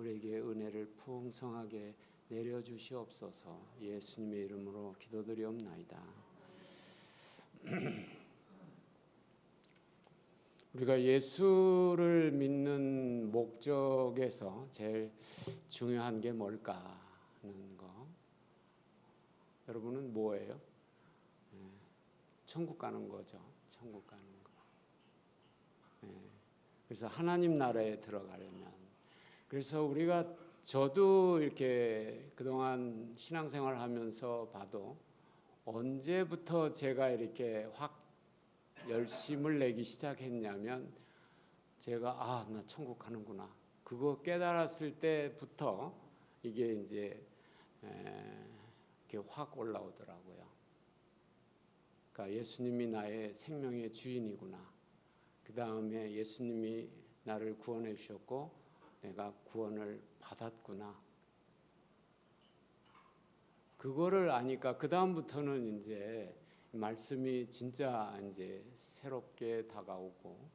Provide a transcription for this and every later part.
우리에게 은혜를 풍성하게 내려주시옵소서. 예수님의 이름으로 기도드리옵나이다. 우리가 예수를 믿는 목적에서 제일 중요한 게 뭘까 하는 거, 여러분은 뭐예요? 천국 가는 거죠. 천국 가는 거. 그래서 하나님 나라에 들어가려면, 그래서 우리가, 저도 이렇게 그동안 신앙생활 하면서 봐도 언제부터 제가 이렇게 확 열심을 내기 시작했냐면, 제가 나 천국 가는구나, 그거 깨달았을 때부터 이게 이제 이렇게 확 올라오더라고요. 그러니까 예수님이 나의 생명의 주인이구나. 그 다음에 예수님이 나를 구원해 주셨고 내가 구원을 받았구나. 그거를 아니까 그 다음부터는 이제 말씀이 진짜 이제 새롭게 다가오고,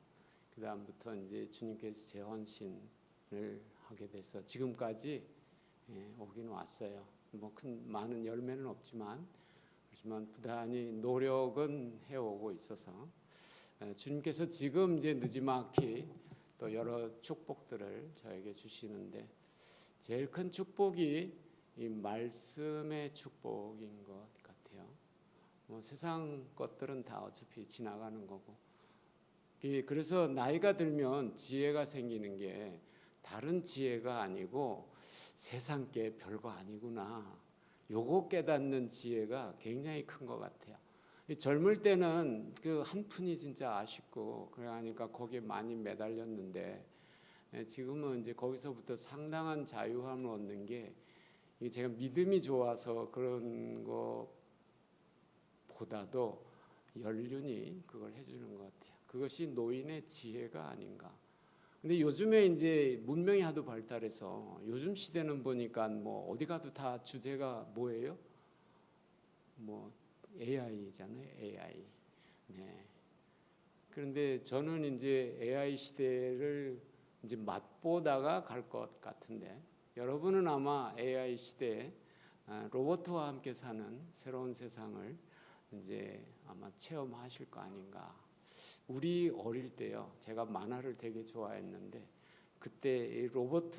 그 다음부터 이제 주님께서 재헌신을 하게 돼서 지금까지 오긴 왔어요. 뭐 많은 열매는 없지만, 그렇지만 부단히 노력은 해오고 있어서 주님께서 지금 이제 느지막이 또 여러 축복들을 저에게 주시는데, 제일 큰 축복이 이 말씀의 축복인 것 같아요. 뭐 세상 것들은 다 어차피 지나가는 거고, 그래서 나이가 들면 지혜가 생기는 게 다른 지혜가 아니고 세상 게 별거 아니구나, 요거 깨닫는 지혜가 굉장히 큰 것 같아요. 젊을 때는 그 한 푼이 진짜 아쉽고 그러니까 거기에 많이 매달렸는데, 지금은 이제 거기서부터 상당한 자유함을 얻는 게, 제가 믿음이 좋아서 그런 것보다도 연륜이 그걸 해주는 것 같아요. 그것이 노인의 지혜가 아닌가. 근데 요즘에 이제 문명이 하도 발달해서 요즘 시대는 보니까 뭐 어디 가도 다 주제가 뭐예요? 뭐 AI잖아요. AI. 네. 그런데 저는 이제 AI 시대를 이제 맛보다가 갈 것 같은데, 여러분은 아마 AI 시대에 로봇과 함께 사는 새로운 세상을 이제 아마 체험하실 거 아닌가. 우리 어릴 때요, 제가 만화를 되게 좋아했는데, 그때 이 로봇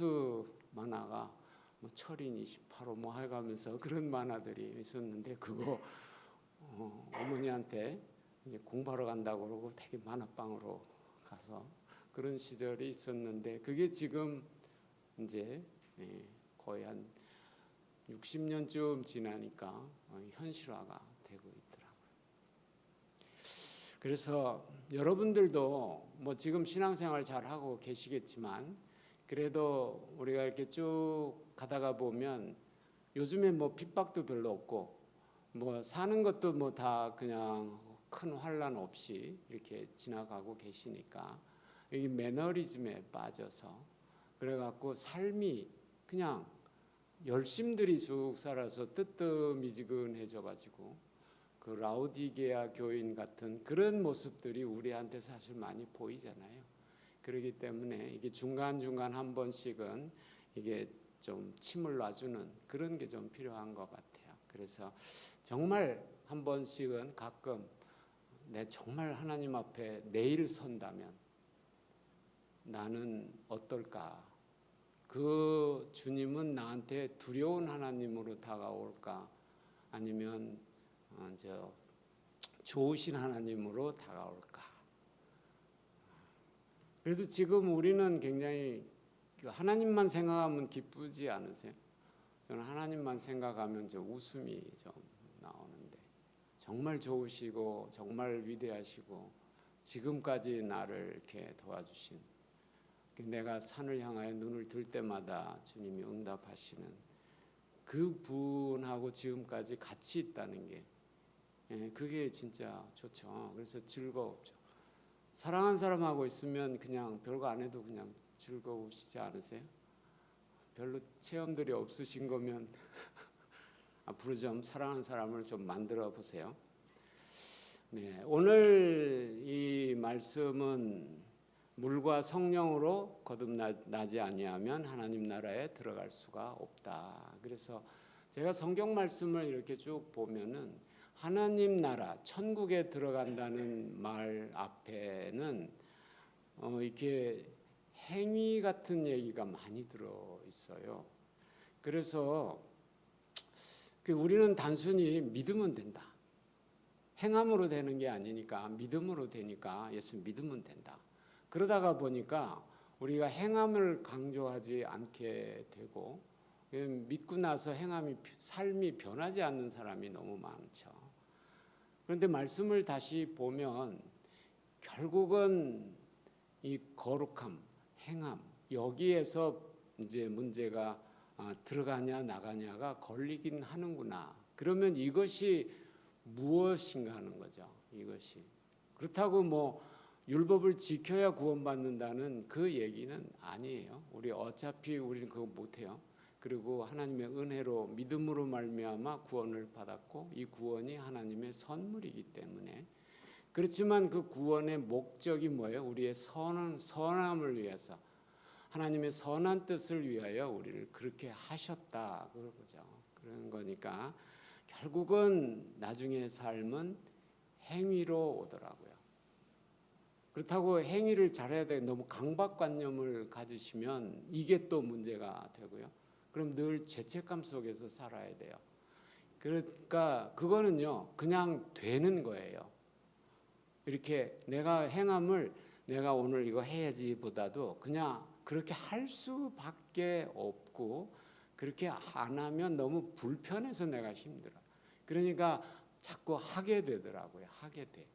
만화가 뭐 철인 28호 뭐 해가면서 그런 만화들이 있었는데, 그거 어머니한테 이제 공부하러 간다고 그러고 되게 만화방으로 가서 그런 시절이 있었는데, 그게 지금 이제 거의 한 60년쯤 지나니까 현실화가 되고 있더라고요. 그래서 여러분들도 뭐 지금 신앙생활 잘 하고 계시겠지만, 그래도 우리가 이렇게 쭉 가다가 보면 요즘에 뭐 핍박도 별로 없고, 뭐 사는 것도 뭐 다 그냥 큰 환란 없이 이렇게 지나가고 계시니까, 이 매너리즘에 빠져서 그래갖고 삶이 그냥 열심들이 쭉 살아서 뜨뜻미지근해져가지고, 그 라오디게아 교인 같은 그런 모습들이 우리한테 사실 많이 보이잖아요. 그렇기 때문에 이게 중간중간 한 번씩은 이게 좀 침을 놔주는 그런 게 좀 필요한 것 같아요. 그래서 정말 한 번씩은 가끔 내 정말 하나님 앞에 내일 선다면 나는 어떨까? 그 주님은 나한테 두려운 하나님으로 다가올까? 아니면 좋으신 하나님으로 다가올까? 그래도 지금 우리는 굉장히 하나님만 생각하면 기쁘지 않으세요? 저는 하나님만 생각하면 웃음이 좀 나오는데, 정말 좋으시고 정말 위대하시고 지금까지 나를 이렇게 도와주신, 내가 산을 향하여 눈을 들 때마다 주님이 응답하시는 그 분하고 지금까지 같이 있다는 게, 그게 진짜 좋죠. 그래서 즐거웠죠. 사랑하는 사람하고 있으면 그냥 별거 안 해도 그냥 즐거우시지 않으세요? 별로 체험들이 없으신 거면 앞으로 좀 사랑하는 사람을 좀 만들어 보세요. 네, 오늘 이 말씀은 물과 성령으로 거듭나지 아니하면 하나님 나라에 들어갈 수가 없다. 그래서 제가 성경 말씀을 이렇게 쭉 보면은 하나님 나라, 천국에 들어간다는 말 앞에는 이렇게 행위 같은 얘기가 많이 들어 있어요. 그래서 우리는 단순히 믿으면 된다. 행함으로 되는 게 아니니까 믿음으로 되니까 예수 믿으면 된다. 그러다가 보니까 우리가 행함을 강조하지 않게 되고 믿고 나서 삶이 변하지 않는 사람이 너무 많죠. 그런데 말씀을 다시 보면 결국은 이 거룩함, 행함 여기에서 이제 문제가 들어가냐 나가냐가 걸리긴 하는구나. 그러면 이것이 무엇인가 하는 거죠. 이것이 그렇다고 뭐 율법을 지켜야 구원받는다는 그 얘기는 아니에요. 어차피 우리는 그거 못해요. 그리고 하나님의 은혜로 믿음으로 말미암아 구원을 받았고 이 구원이 하나님의 선물이기 때문에 그렇지만 그 구원의 목적이 뭐예요? 우리의 선함을 위해서 하나님의 선한 뜻을 위하여 우리를 그렇게 하셨다 그러죠. 그런 거니까 결국은 나중에 삶은 행위로 오더라고요. 그렇다고 행위를 잘해야 돼. 너무 강박관념을 가지시면 이게 또 문제가 되고요. 그럼 늘 죄책감 속에서 살아야 돼요. 그러니까 그거는요 그냥 되는 거예요. 이렇게 내가 행함을 내가 오늘 이거 해야지 보다도 그냥 그렇게 할 수밖에 없고 그렇게 안 하면 너무 불편해서 내가 힘들어. 그러니까 자꾸 하게 되더라고요. 하게 돼.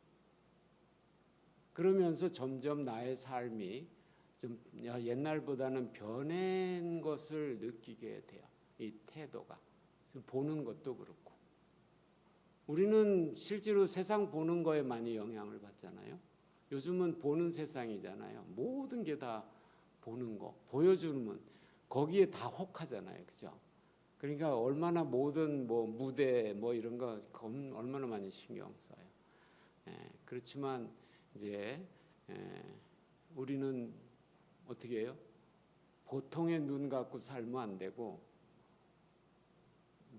그러면서 점점 나의 삶이 좀 옛날보다는 변한 것을 느끼게 돼요. 이 태도가. 보는 것도 그렇고. 우리는 실제로 세상 보는 거에 많이 영향을 받잖아요. 요즘은 보는 세상이잖아요. 모든 게 다 보는 거, 보여주면 거기에 다 혹하잖아요. 그죠? 그러니까 얼마나 모든 무대 이런 거 얼마나 많이 신경 써요. 그렇지만 이제 우리는 어떻게 해요? 보통의 눈 갖고 살면 안 되고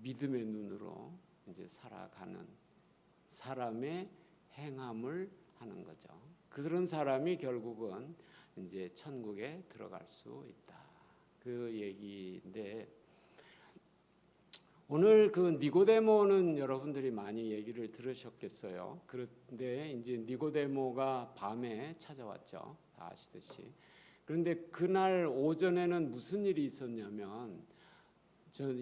믿음의 눈으로 이제 살아가는 사람의 행함을 하는 거죠. 그런 사람이 결국은 이제 천국에 들어갈 수 있다. 그 얘기인데 오늘 그 니고데모는 여러분들이 많이 얘기를 들으셨겠어요. 그런데 이제 니고데모가 밤에 찾아왔죠. 다 아시듯이. 그런데 그날 오전에는 무슨 일이 있었냐면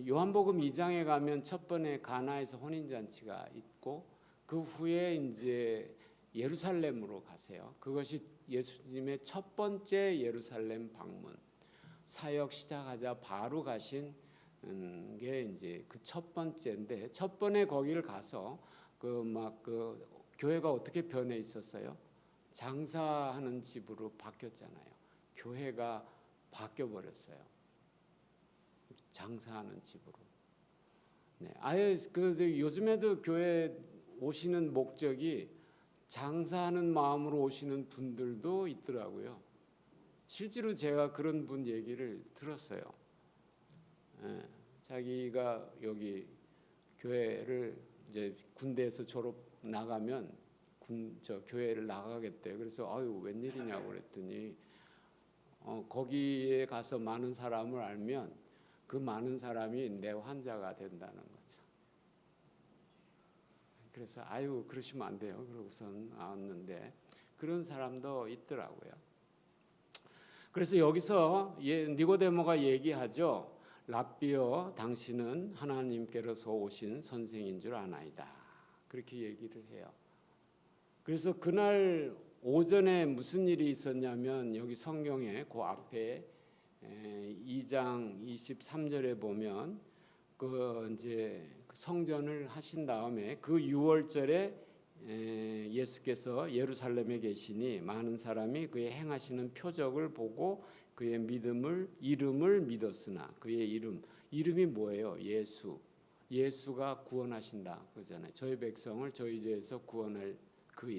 요한복음 2장에 가면 첫 번에 가나에서 혼인잔치가 있고 그 후에 이제 예루살렘으로 가세요. 그것이 예수님의 첫 번째 예루살렘 방문. 사역 시작하자 바로 가신 게 이제 그 첫 번째인데 첫 번에 거기를 가서 그 교회가 어떻게 변해 있었어요? 장사하는 집으로 바뀌었잖아요. 교회가 바뀌어 버렸어요. 장사하는 집으로. 네, 아예 요즘에도 교회 오시는 목적이 장사하는 마음으로 오시는 분들도 있더라고요. 실제로 제가 그런 분 얘기를 들었어요. 자기가 여기 교회를 이제 군대에서 졸업 나가면 교회를 나가겠대요. 그래서 웬일이냐고 그랬더니 거기에 가서 많은 사람을 알면 그 많은 사람이 내 환자가 된다는 거죠. 그래서 그러시면 안 돼요. 그러고선 나왔는데 그런 사람도 있더라고요. 그래서 여기서 니고데모가 얘기하죠. 랍비여 당신은 하나님께로서 오신 선생인 줄 아나이다. 그렇게 얘기를 해요. 그래서 그날 오전에 무슨 일이 있었냐면 여기 성경에 그 앞에 2장 23절에 보면 이제 성전을 하신 다음에 그 6월절에 예수께서 예루살렘에 계시니 많은 사람이 그의 행하시는 표적을 보고 그의 이름을 믿었으나 그의 이름이 뭐예요? 예수가 구원하신다 그러잖아요. 저희 백성을 저희 죄에서 구원할 그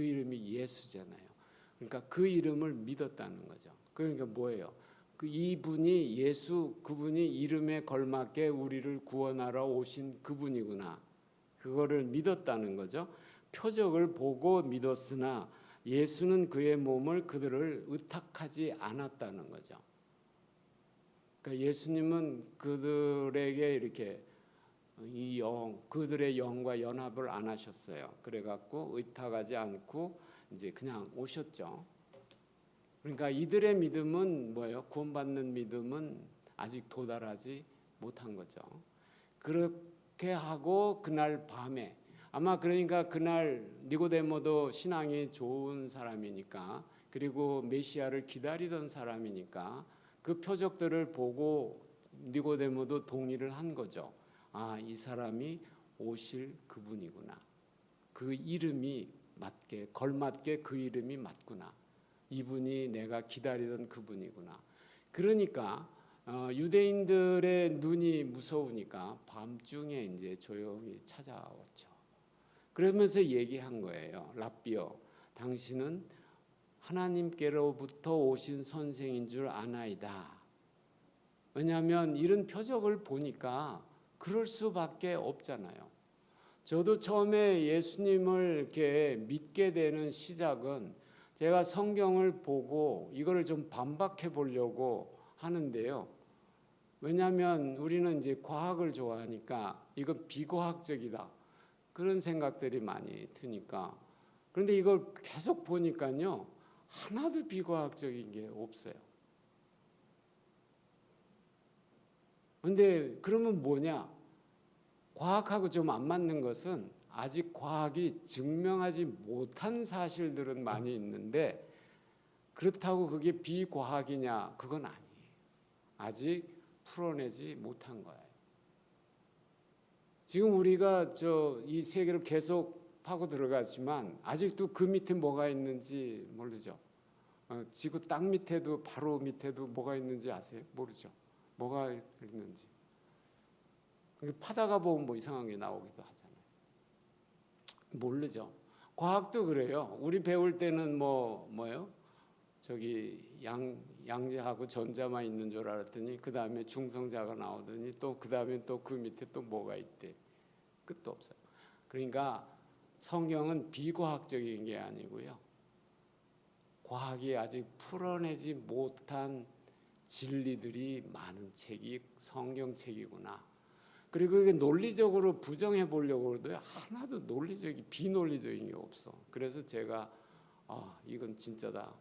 이름이 예수잖아요. 그러니까 그 이름을 믿었다는 거죠. 그러니까 뭐예요? 그 이분이 예수, 그분이 이름에 걸맞게 우리를 구원하러 오신 그분이구나. 그거를 믿었다는 거죠. 표적을 보고 믿었으나 예수는 그의 몸을 그들을 의탁하지 않았다는 거죠. 그러니까 예수님은 그들에게 이렇게 그들의 영과 연합을 안 하셨어요. 그래갖고 의탁하지 않고 이제 그냥 오셨죠. 그러니까 이들의 믿음은 뭐예요? 구원받는 믿음은 아직 도달하지 못한 거죠. 그렇게 하고 그날 밤에 아마 그러니까 그날 니고데모도 신앙이 좋은 사람이니까 그리고 메시아를 기다리던 사람이니까 그 표적들을 보고 니고데모도 동의를 한 거죠. 아, 이 사람이 오실 그분이구나. 그 이름이 맞게 걸맞게 그 이름이 맞구나. 이분이 내가 기다리던 그분이구나. 그러니까 유대인들의 눈이 무서우니까 밤중에 이제 조용히 찾아왔죠. 그러면서 얘기한 거예요. 랍비여, 당신은 하나님께로부터 오신 선생인 줄 아나이다. 왜냐하면 이런 표적을 보니까 그럴 수밖에 없잖아요. 저도 처음에 예수님을 이렇게 믿게 되는 시작은 제가 성경을 보고 이거를 좀 반박해 보려고 하는데요. 왜냐하면 우리는 이제 과학을 좋아하니까 이건 비과학적이다. 그런 생각들이 많이 드니까. 그런데 이걸 계속 보니까요. 하나도 비과학적인 게 없어요. 그런데 그러면 뭐냐? 과학하고 좀 안 맞는 것은 아직 과학이 증명하지 못한 사실들은 많이 있는데 그렇다고 그게 비과학이냐? 그건 아니에요. 아직 풀어내지 못한 거예요. 지금 우리가 이 세계를 계속 파고 들어가지만 아직도 그 밑에 뭐가 있는지 모르죠. 지구 땅 밑에도 바로 밑에도 뭐가 있는지 아세요? 모르죠. 뭐가 있는지. 파다가 보면 뭐 이상한 게 나오기도 하잖아요. 모르죠. 과학도 그래요. 우리 배울 때는 뭐예요? 양자하고 전자만 있는 줄 알았더니 그 다음에 중성자가 나오더니 또 그 다음에 또 그 밑에 또 뭐가 있대. 끝도 없어요. 그러니까 성경은 비과학적인 게 아니고요. 과학이 아직 풀어내지 못한 진리들이 많은 책이 성경책이구나. 그리고 이게 논리적으로 부정해 보려고 해도 하나도 비논리적인 게 없어. 그래서 제가 이건 진짜다.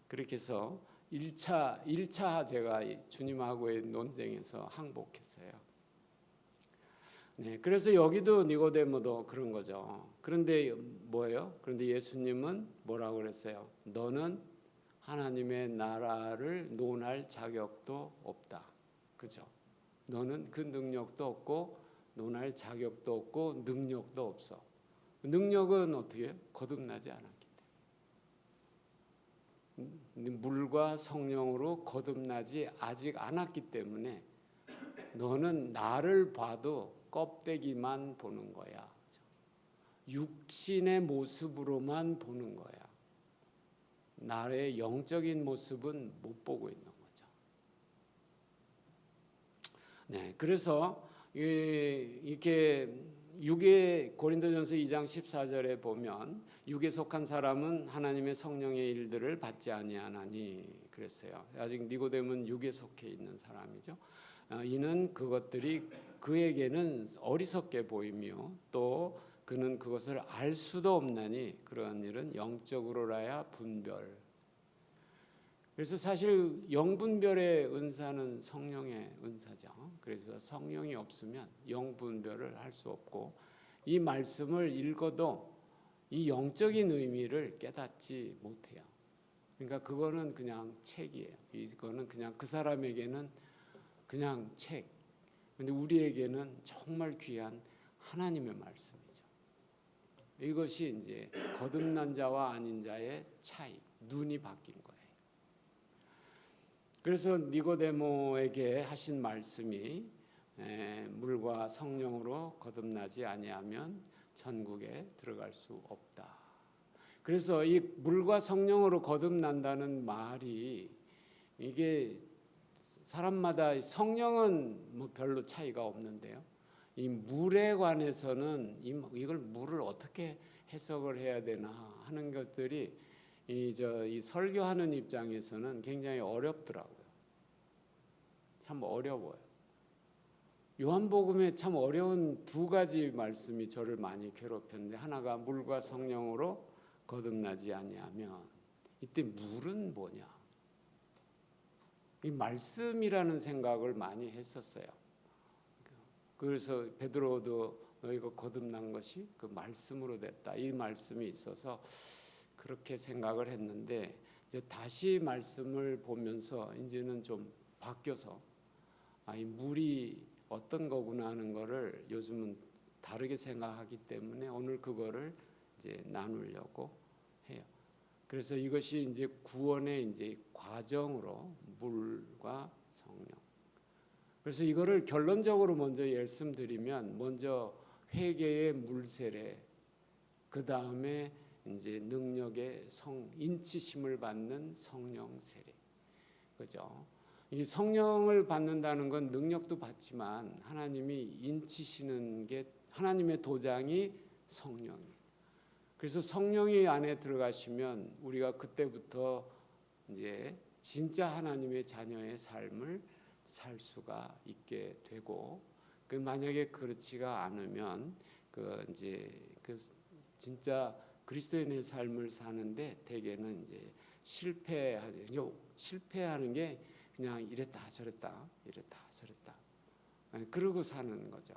그렇게 해서 1차 제가 주님하고의 논쟁에서 항복했어요. 네, 그래서 여기도 니고데모도 그런 거죠. 그런데 뭐예요? 그런데 예수님은 뭐라고 그랬어요? 너는 하나님의 나라를 논할 자격도 없다. 그죠? 너는 그 능력도 없고 논할 자격도 없고 능력도 없어. 능력은 어떻게 해요? 거듭나지 않았기 때문에. 물과 성령으로 거듭나지 아직 않았기 때문에 너는 나를 봐도 껍데기만 보는 거야. 육신의 모습으로만 보는 거야. 나의 영적인 모습은 못 보고 있는 거죠. 네, 그래서 이렇게 고린도전서 2장 14절에 보면 육에 속한 사람은 하나님의 성령의 일들을 받지 아니하나니 그랬어요. 아직 니고데모는 육에 속해 있는 사람이죠. 이는 그것들이 그에게는 어리석게 보이며 또 그는 그것을 알 수도 없나니 그러한 일은 영적으로라야 분별. 그래서 사실 영분별의 은사는 성령의 은사죠. 그래서 성령이 없으면 영분별을 할 수 없고 이 말씀을 읽어도 이 영적인 의미를 깨닫지 못해요. 그러니까 그거는 그냥 책이에요. 이거는 그냥 그 사람에게는 그냥 책. 근데 우리에게는 정말 귀한 하나님의 말씀이죠. 이것이 이제 거듭난 자와 아닌 자의 차이, 눈이 바뀐 거예요. 그래서 니고데모에게 하신 말씀이 물과 성령으로 거듭나지 아니하면 천국에 들어갈 수 없다. 그래서 이 물과 성령으로 거듭난다는 말이 이게 사람마다 성령은 뭐 별로 차이가 없는데요. 이 물에 관해서는 이걸 물을 어떻게 해석을 해야 되나 하는 것들이 이 설교하는 입장에서는 굉장히 어렵더라고요. 참 어려워요. 요한복음에 참 어려운 두 가지 말씀이 저를 많이 괴롭혔는데, 하나가 물과 성령으로 거듭나지 아니하면, 이때 물은 뭐냐? 이 말씀이라는 생각을 많이 했었어요. 그래서 베드로도 너희가 거듭난 것이 그 말씀으로 됐다, 이 말씀이 있어서 그렇게 생각을 했는데, 이제 다시 말씀을 보면서 이제는 좀 바뀌어서 이 물이 어떤 거구나 하는 거를 요즘은 다르게 생각하기 때문에 오늘 그거를 이제 나누려고 해요. 그래서 이것이 이제 구원의 이제 과정으로 물과 성령. 그래서 이거를 결론적으로 먼저 말씀드리면, 먼저 회개의 물 세례, 그 다음에 이제 능력의 인치심을 받는 성령 세례, 그죠? 이 성령을 받는다는 건 능력도 받지만 하나님이 인치시는 게, 하나님의 도장이 성령이에요. 그래서 성령이 안에 들어가시면 우리가 그때부터 이제 진짜 하나님의 자녀의 삶을 살 수가 있게 되고, 그 만약에 그렇지가 않으면 진짜 그리스도인의 삶을 사는데 대개는 이제 실패하는 게 그냥 이랬다 저랬다 그러고 사는 거죠.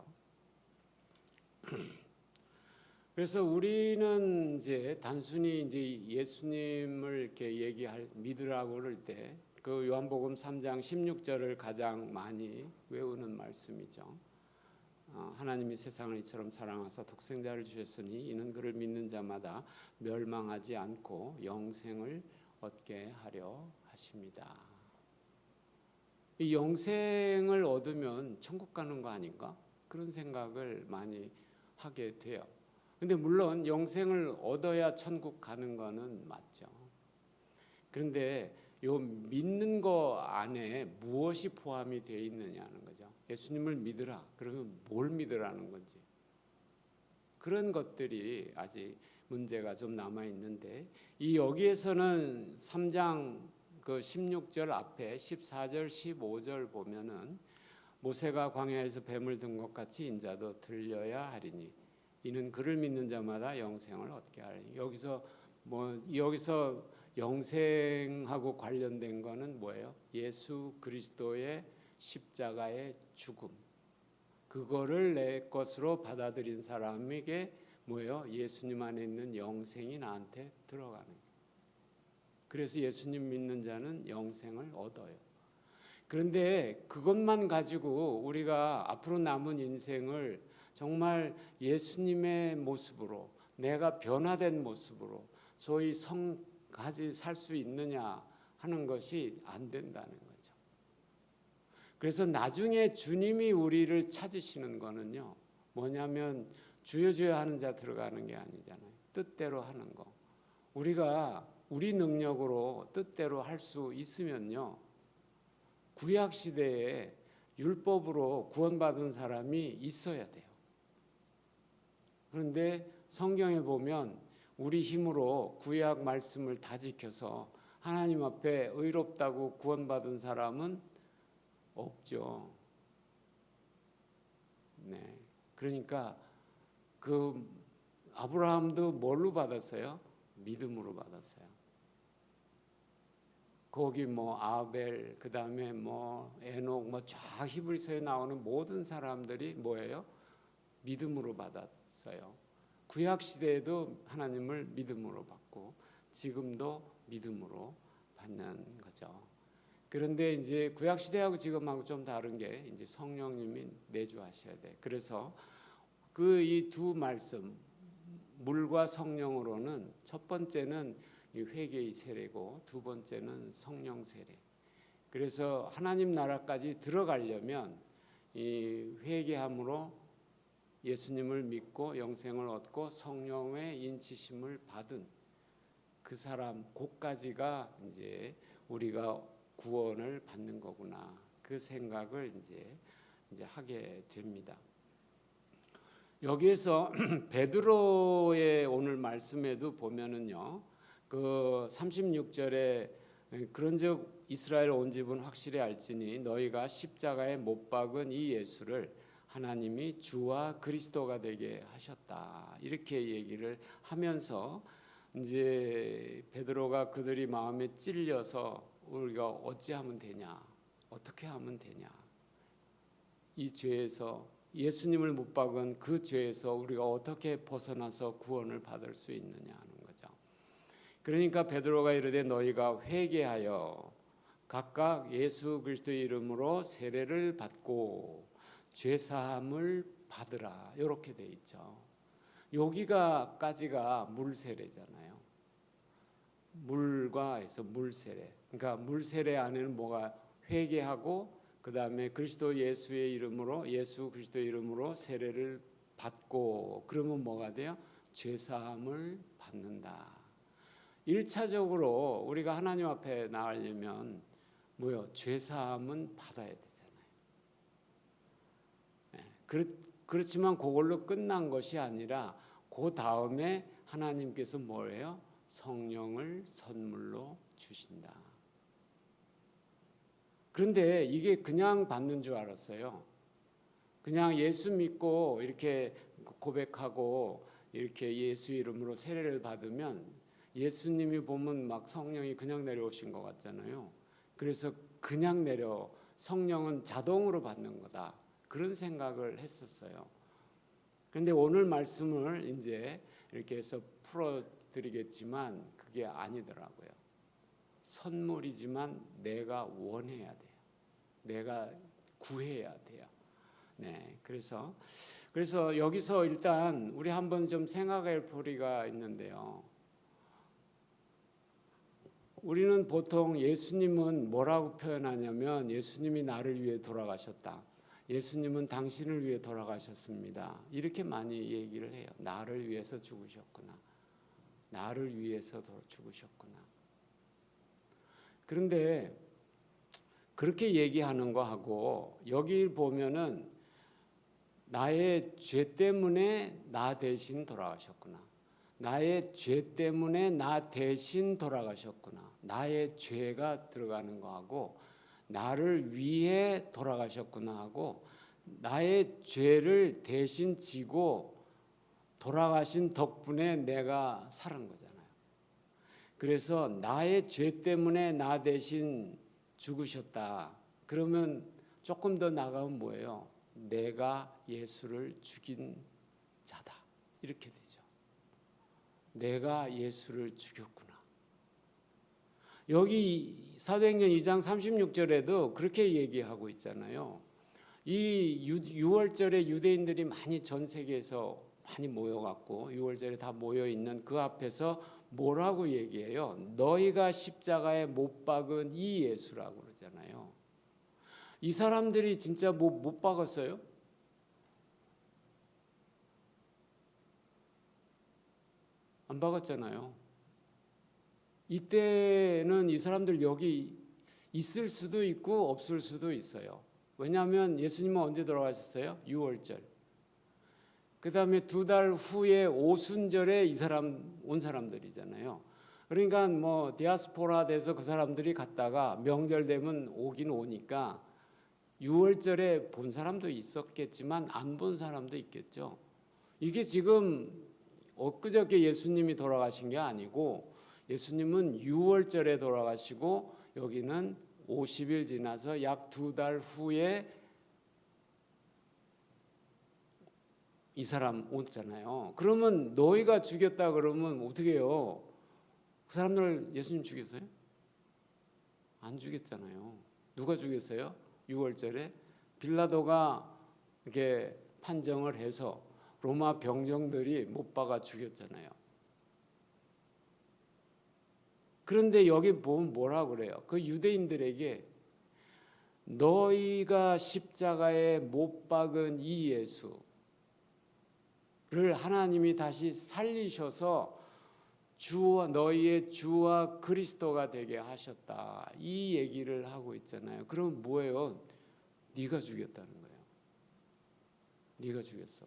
그래서 우리는 이제 단순히 이제 예수님을 이렇게 믿으라고 그럴 때 그 요한복음 3장 16절을 가장 많이 외우는 말씀이죠. 하나님이 세상을 이처럼 사랑하사 독생자를 주셨으니 이는 그를 믿는 자마다 멸망하지 않고 영생을 얻게 하려 하십니다. 이 영생을 얻으면 천국 가는 거 아닌가? 그런 생각을 많이 하게 돼요. 근데 물론 영생을 얻어야 천국 가는 거는 맞죠. 그런데 요 믿는 거 안에 무엇이 포함이 되어 있느냐는 거죠. 예수님을 믿으라. 그러면 뭘 믿으라는 건지. 그런 것들이 아직 문제가 좀 남아 있는데, 여기에서는 3장 그 16절 앞에 14절 15절 보면은 모세가 광야에서 뱀을 든 것 같이 인자도 들려야 하리니 이는 그를 믿는 자마다 영생을 얻게 하리니. 여기서 영생하고 관련된 거는 뭐예요? 예수 그리스도의 십자가의 죽음, 그거를 내 것으로 받아들인 사람에게 뭐예요? 예수님 안에 있는 영생이 나한테 들어가는 거예요. 그래서 예수님 믿는 자는 영생을 얻어요. 그런데 그것만 가지고 우리가 앞으로 남은 인생을 정말 예수님의 모습으로, 내가 변화된 모습으로 소위 성까지 살 수 있느냐 하는 것이 안 된다는 거죠. 그래서 나중에 주님이 우리를 찾으시는 거는요, 뭐냐면 주여 주여 하는 자 들어가는 게 아니잖아요. 뜻대로 하는 거. 우리가 우리 능력으로 뜻대로 할 수 있으면요, 구약 시대에 율법으로 구원받은 사람이 있어야 돼요. 그런데 성경에 보면 우리 힘으로 구약 말씀을 다 지켜서 하나님 앞에 의롭다고 구원받은 사람은 없죠. 네. 그러니까 그 아브라함도 뭘로 받았어요? 믿음으로 받았어요. 거기 아벨, 그 다음에 에녹, 쫙 히브리서에 나오는 모든 사람들이 뭐예요? 믿음으로 받았어요. 구약 시대에도 하나님을 믿음으로 받고 지금도 믿음으로 받는 거죠. 그런데 이제 구약 시대하고 지금하고 좀 다른 게 이제 성령님이 내주하셔야 돼. 그래서 이 두 말씀, 물과 성령으로는 첫 번째는 이 회개의 세례고 두 번째는 성령 세례. 그래서 하나님 나라까지 들어가려면 이 회개함으로 예수님을 믿고 영생을 얻고 성령의 인치심을 받은 그 사람 곳까지가 이제 우리가 구원을 받는 거구나. 그 생각을 이제 하게 됩니다. 여기에서 베드로의 오늘 말씀에도 보면은요. 그 36절에 그런즉 이스라엘 온 집은 확실히 알지니 너희가 십자가에 못 박은 이 예수를 하나님이 주와 그리스도가 되게 하셨다. 이렇게 얘기를 하면서 이제 베드로가 그들이 마음에 찔려서 우리가 어찌하면 되냐? 어떻게 하면 되냐? 이 죄에서 예수님을 못 박은 그 죄에서 우리가 어떻게 벗어나서 구원을 받을 수 있느냐 하는 거죠. 그러니까 베드로가 이르되 너희가 회개하여 각각 예수 그리스도의 이름으로 세례를 받고 죄 사함을 받으라. 이렇게 돼 있죠. 여기가까지가 물 세례잖아요. 물과 해서 물 세례. 그러니까 물 세례 안에는 뭐가 회개하고 그 다음에 그리스도 예수의 이름으로 예수 그리스도의 이름으로 세례를 받고 그러면 뭐가 돼요? 죄 사함을 받는다. 1차적으로 우리가 하나님 앞에 나가려면 뭐요? 죄 사함은 받아야 되잖아요. 그렇지만 그걸로 끝난 것이 아니라 그 다음에 하나님께서 뭐예요? 성령을 선물로 주신다. 그런데 이게 그냥 받는 줄 알았어요. 그냥 예수 믿고 이렇게 고백하고 이렇게 예수 이름으로 세례를 받으면 예수님이 보면 막 성령이 그냥 내려오신 것 같잖아요. 그래서 그냥 성령은 자동으로 받는 거다. 그런 생각을 했었어요. 그런데 오늘 말씀을 이제 이렇게 해서 풀어드리겠지만 그게 아니더라고요. 선물이지만 내가 원해야 돼요. 내가 구해야 돼요. 네, 그래서 여기서 일단 우리 한번 좀 생각할 필요가 있는데요. 우리는 보통 예수님은 뭐라고 표현하냐면 예수님이 나를 위해 돌아가셨다. 예수님은 당신을 위해 돌아가셨습니다. 이렇게 많이 얘기를 해요. 나를 위해서 죽으셨구나. 나를 위해서 죽으셨구나. 그런데 그렇게 얘기하는 거하고 여기 보면은 나의 죄 때문에 나 대신 돌아가셨구나. 나의 죄 때문에 나 대신 돌아가셨구나. 나의 죄가 들어가는 거하고 나를 위해 돌아가셨구나 하고 나의 죄를 대신 지고 돌아가신 덕분에 내가 살은 거잖아요. 그래서 나의 죄 때문에 나 대신 죽으셨다. 그러면 조금 더 나가면 뭐예요? 내가 예수를 죽인 자다. 이렇게 되죠. 내가 예수를 죽였구나. 여기 사도행전 2장 36절에도 그렇게 얘기하고 있잖아요. 이 6월절에 유대인들이 많이 전 세계에서 많이 모여갖고 6월절에 다 모여있는 그 앞에서 뭐라고 얘기해요? 너희가 십자가에 못 박은 이 예수라고 그러잖아요. 이 사람들이 진짜 못 박았어요? 안 박았잖아요. 이때는 이 사람들 여기 있을 수도 있고 없을 수도 있어요. 왜냐하면 예수님은 언제 돌아가셨어요? 6월절. 그 다음에 2달 후에 오순절에 이 사람 온 사람들이잖아요. 그러니까 뭐 디아스포라 돼서 그 사람들이 갔다가 명절 되면 오긴 오니까 6월절에 본 사람도 있었겠지만 안 본 사람도 있겠죠. 이게 지금 엊그저께 예수님이 돌아가신 게 아니고 예수님은 6월절에 돌아가시고 여기는 50일 지나서 약 2달 후에 이 사람 오잖아요. 그러면 너희가 죽였다 그러면 어떻게 해요? 그 사람들 예수님 죽였어요? 안 죽였잖아요. 누가 죽였어요? 6월절에 빌라도가 이렇게 판정을 해서 로마 병정들이 못 박아 죽였잖아요. 그런데 여기 보면 뭐라 그래요? 그 유대인들에게 너희가 십자가에 못 박은 이 예수를 하나님이 다시 살리셔서 주와 너희의 주와 그리스도가 되게 하셨다. 이 얘기를 하고 있잖아요. 그럼 뭐예요? 네가 죽였다는 거예요. 네가 죽였어.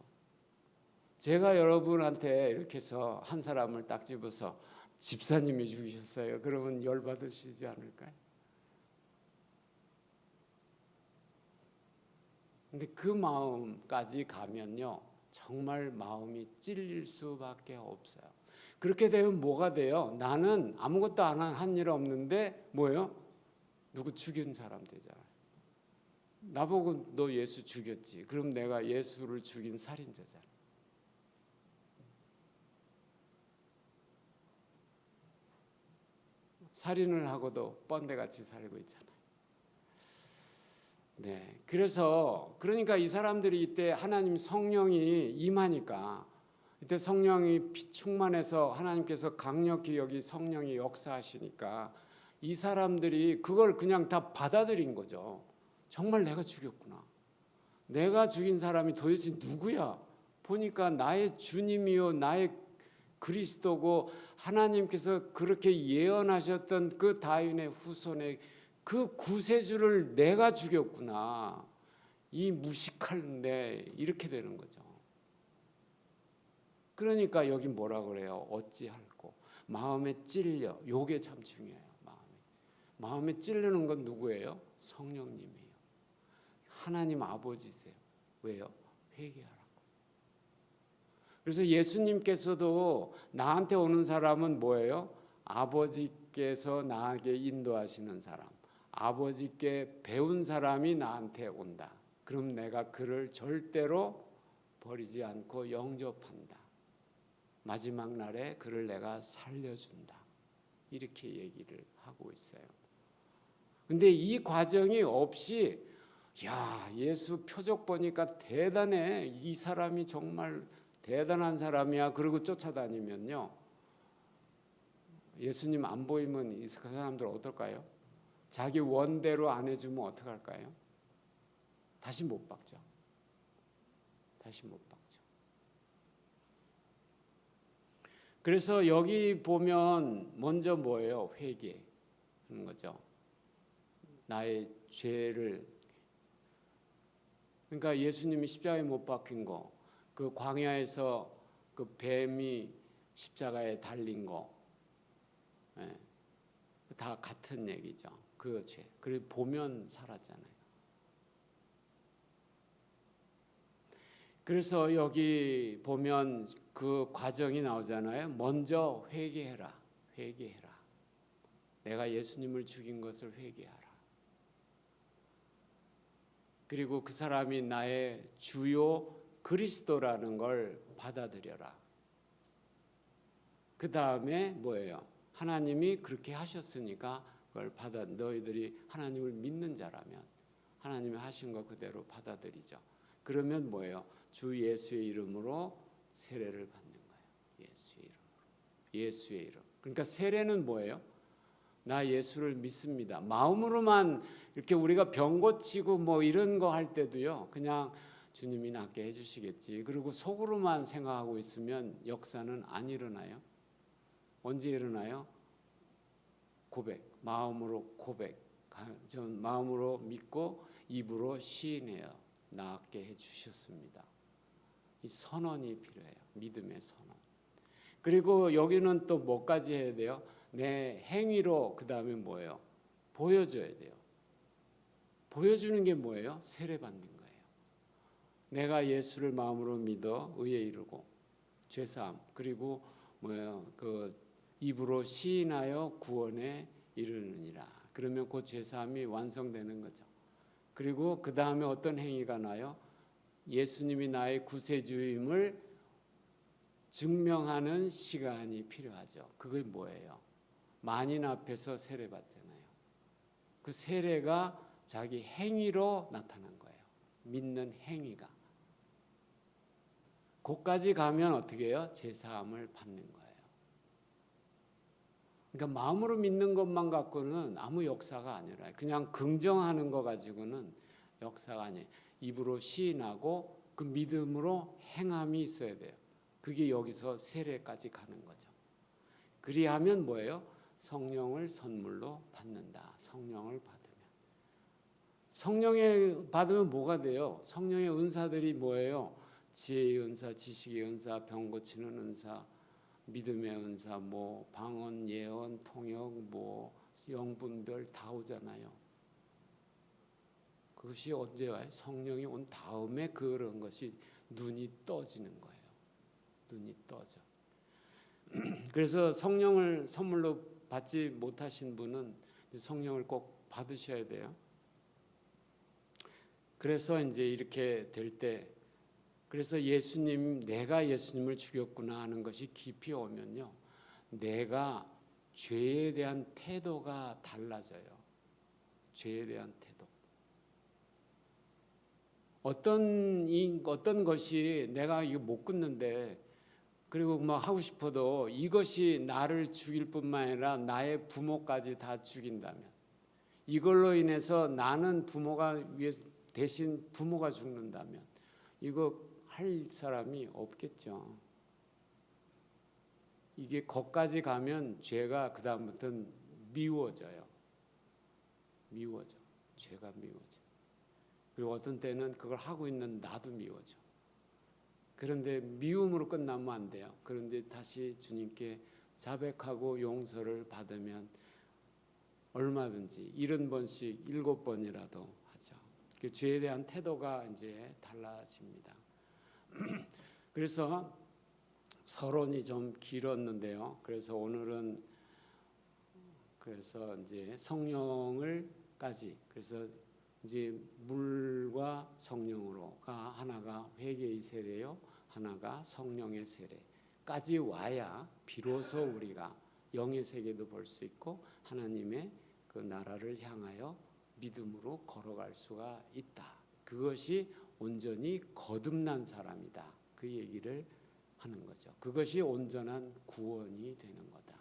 제가 여러분한테 이렇게 해서 한 사람을 딱 집어서 집사님이 죽이셨어요. 그러면 열받으시지 않을까요? 근데 그 마음까지 가면요, 정말 마음이 찔릴 수밖에 없어요. 그렇게 되면 뭐가 돼요? 나는 아무것도 안 한 일 없는데 뭐예요? 누구 죽인 사람 되잖아요. 나보고 너 예수 죽였지. 그럼 내가 예수를 죽인 살인자잖아. 살인을 하고도 뻔데같이 살고 있잖아요. 네, 그러니까 이 사람들이 이때 하나님 성령이 임하니까, 이때 성령이 충만해서 하나님께서 강력히 여기 성령이 역사하시니까 이 사람들이 그걸 그냥 다 받아들인 거죠. 정말 내가 죽였구나. 내가 죽인 사람이 도대체 누구야? 보니까 나의 주님이요 나의 그리스도고, 하나님께서 그렇게 예언하셨던 그 다윗의 후손의 그 구세주를 내가 죽였구나. 이 무식할 내, 이렇게 되는 거죠. 그러니까 여기 뭐라 그래요? 어찌할꼬. 마음에 찔려. 요게 참 중요해요. 마음에 찔리는 건 누구예요? 성령님이에요. 하나님 아버지세요. 왜요? 회개하라고. 그래서 예수님께서도 나한테 오는 사람은 뭐예요? 아버지께서 나에게 인도하시는 사람, 아버지께 배운 사람이 나한테 온다. 그럼 내가 그를 절대로 버리지 않고 영접한다. 마지막 날에 그를 내가 살려준다. 이렇게 얘기를 하고 있어요. 근데 이 과정이 없이, 야, 예수 표적 보니까 대단해. 이 사람이 정말 대단한 사람이야. 그러고 쫓아다니면요, 예수님 안 보이면 이 사람들 어떨까요? 자기 원대로 안 해주면 어떡할까요? 다시 못 박죠. 다시 못 박죠. 그래서 여기 보면 먼저 뭐예요? 회개하는 거죠. 나의 죄를. 그러니까 예수님이 십자가에 못 박힌 거, 그 광야에서 그 뱀이 십자가에 달린 거, 다 같은 얘기죠. 그 죄. 그리고 보면 살았잖아요. 그래서 여기 보면 그 과정이 나오잖아요. 먼저 회개해라. 회개해라. 내가 예수님을 죽인 것을 회개하라. 그리고 그 사람이 나의 주요 그리스도라는 걸 받아들여라. 그 다음에 뭐예요? 하나님이 그렇게 하셨으니까 그걸 너희들이 하나님을 믿는 자라면 하나님이 하신 거 그대로 받아들이죠. 그러면 뭐예요? 주 예수의 이름으로 세례를 받는 거예요. 예수의 이름으로. 예수의 이름. 그러니까 세례는 뭐예요? 나 예수를 믿습니다. 마음으로만 이렇게 우리가 병 고치고 뭐 이런 거 할 때도요, 그냥 주님이 낫게 해주시겠지. 그리고 속으로만 생각하고 있으면 역사는 안 일어나요. 언제 일어나요? 고백, 마음으로 고백. 전 마음으로 믿고 입으로 시인해요. 낫게 해주셨습니다. 이 선언이 필요해요. 믿음의 선언. 그리고 여기는 또 뭐까지 해야 돼요? 내 행위로. 그 다음에 뭐예요? 보여줘야 돼요. 보여주는 게 뭐예요? 세례받는 거예요. 내가 예수를 마음으로 믿어 의에 이르고 죄사함, 그리고 뭐예요? 그 입으로 시인하여 구원에 이르느니라. 그러면 그 죄사함이 완성되는 거죠. 그리고 그 다음에 어떤 행위가 나요? 예수님이 나의 구세주임을 증명하는 시간이 필요하죠. 그게 뭐예요? 만인 앞에서 세례받잖아요. 그 세례가 자기 행위로 나타난 거예요. 믿는 행위가. 거기까지 가면 어떻게 해요? 제사함을 받는 거예요. 그러니까 마음으로 믿는 것만 갖고는 아무 역사가 아니라, 그냥 긍정하는 거 가지고는 역사가 아니에요. 입으로 시인하고 그 믿음으로 행함이 있어야 돼요. 그게 여기서 세례까지 가는 거죠. 그리하면 뭐예요? 성령을 선물로 받는다. 성령을 받으면. 성령을 받으면 뭐가 돼요? 성령의 은사들이 뭐예요? 지혜의 은사, 지식의 은사, 병 고치는 은사, 믿음의 은사, 뭐 방언, 예언, 통역, 뭐 영분별 다 오잖아요. 그것이 언제 와요? 성령이 온 다음에 그런 것이 눈이 떠지는 거예요. 눈이 떠져. 그래서 성령을 선물로 받지 못하신 분은 성령을 꼭 받으셔야 돼요. 그래서 이제 이렇게 될 때, 그래서 예수님, 내가 예수님을 죽였구나 하는 것이 깊이 오면요, 내가 죄에 대한 태도가 달라져요. 죄에 대한 태도. 어떤 것이 내가 이거 못 끊는데, 그리고 막 하고 싶어도 이것이 나를 죽일 뿐만 아니라 나의 부모까지 다 죽인다면, 이걸로 인해서 나는 부모가 위해서 대신 부모가 죽는다면 이거 할 사람이 없겠죠. 이게 거기까지 가면 죄가 그 다음부터는 미워져요. 미워져. 죄가 미워져. 그리고 어떤 때는 그걸 하고 있는 나도 미워져. 그런데 미움으로 끝나면 안 돼요. 그런데 다시 주님께 자백하고 용서를 받으면 얼마든지 70번씩 7번이라도 하죠. 그 죄에 대한 태도가 이제 달라집니다. 그래서 서론이 좀 길었는데요. 그래서 오늘은 그래서 이제 성령을까지, 그래서 이제 물과 성령으로가 하나가 회개의 세례요, 하나가 성령의 세례까지 와야 비로소 우리가 영의 세계도 볼 수 있고 하나님의 그 나라를 향하여 믿음으로 걸어갈 수가 있다. 그것이 온전히 거듭난 사람이다. 그 얘기를 하는 거죠. 그것이 온전한 구원이 되는 거다.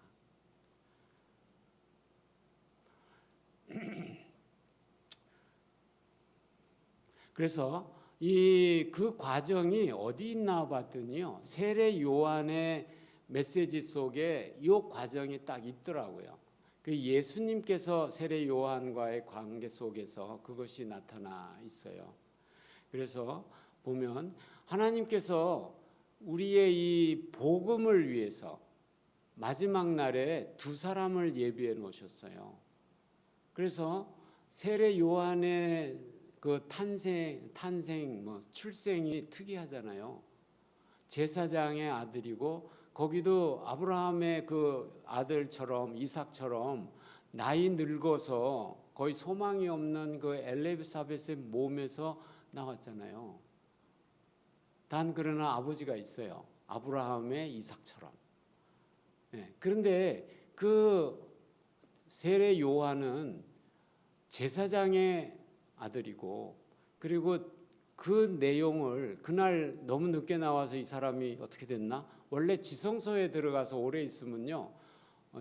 그래서 그 과정이 어디 있나 봤더니요, 세례 요한의 메시지 속에 이 과정이 딱 있더라고요. 그 예수님께서 세례 요한과의 관계 속에서 그것이 나타나 있어요. 그래서 보면 하나님께서 우리의 이 복음을 위해서 마지막 날에 두 사람을 예비해 놓으셨어요. 그래서 세례 요한의 그 탄생 뭐 출생이 특이하잖아요. 제사장의 아들이고, 거기도 아브라함의 그 아들처럼 이삭처럼 나이 늙어서 거의 소망이 없는 그 엘리사벳의 몸에서 나왔잖아요. 단 그러나 아버지가 있어요. 아브라함의 이삭처럼. 네. 그런데 그 세례 요한은 제사장의 아들이고, 그리고 그 내용을 그날 너무 늦게 나와서 이 사람이 어떻게 됐나? 원래 지성소에 들어가서 오래 있으면요,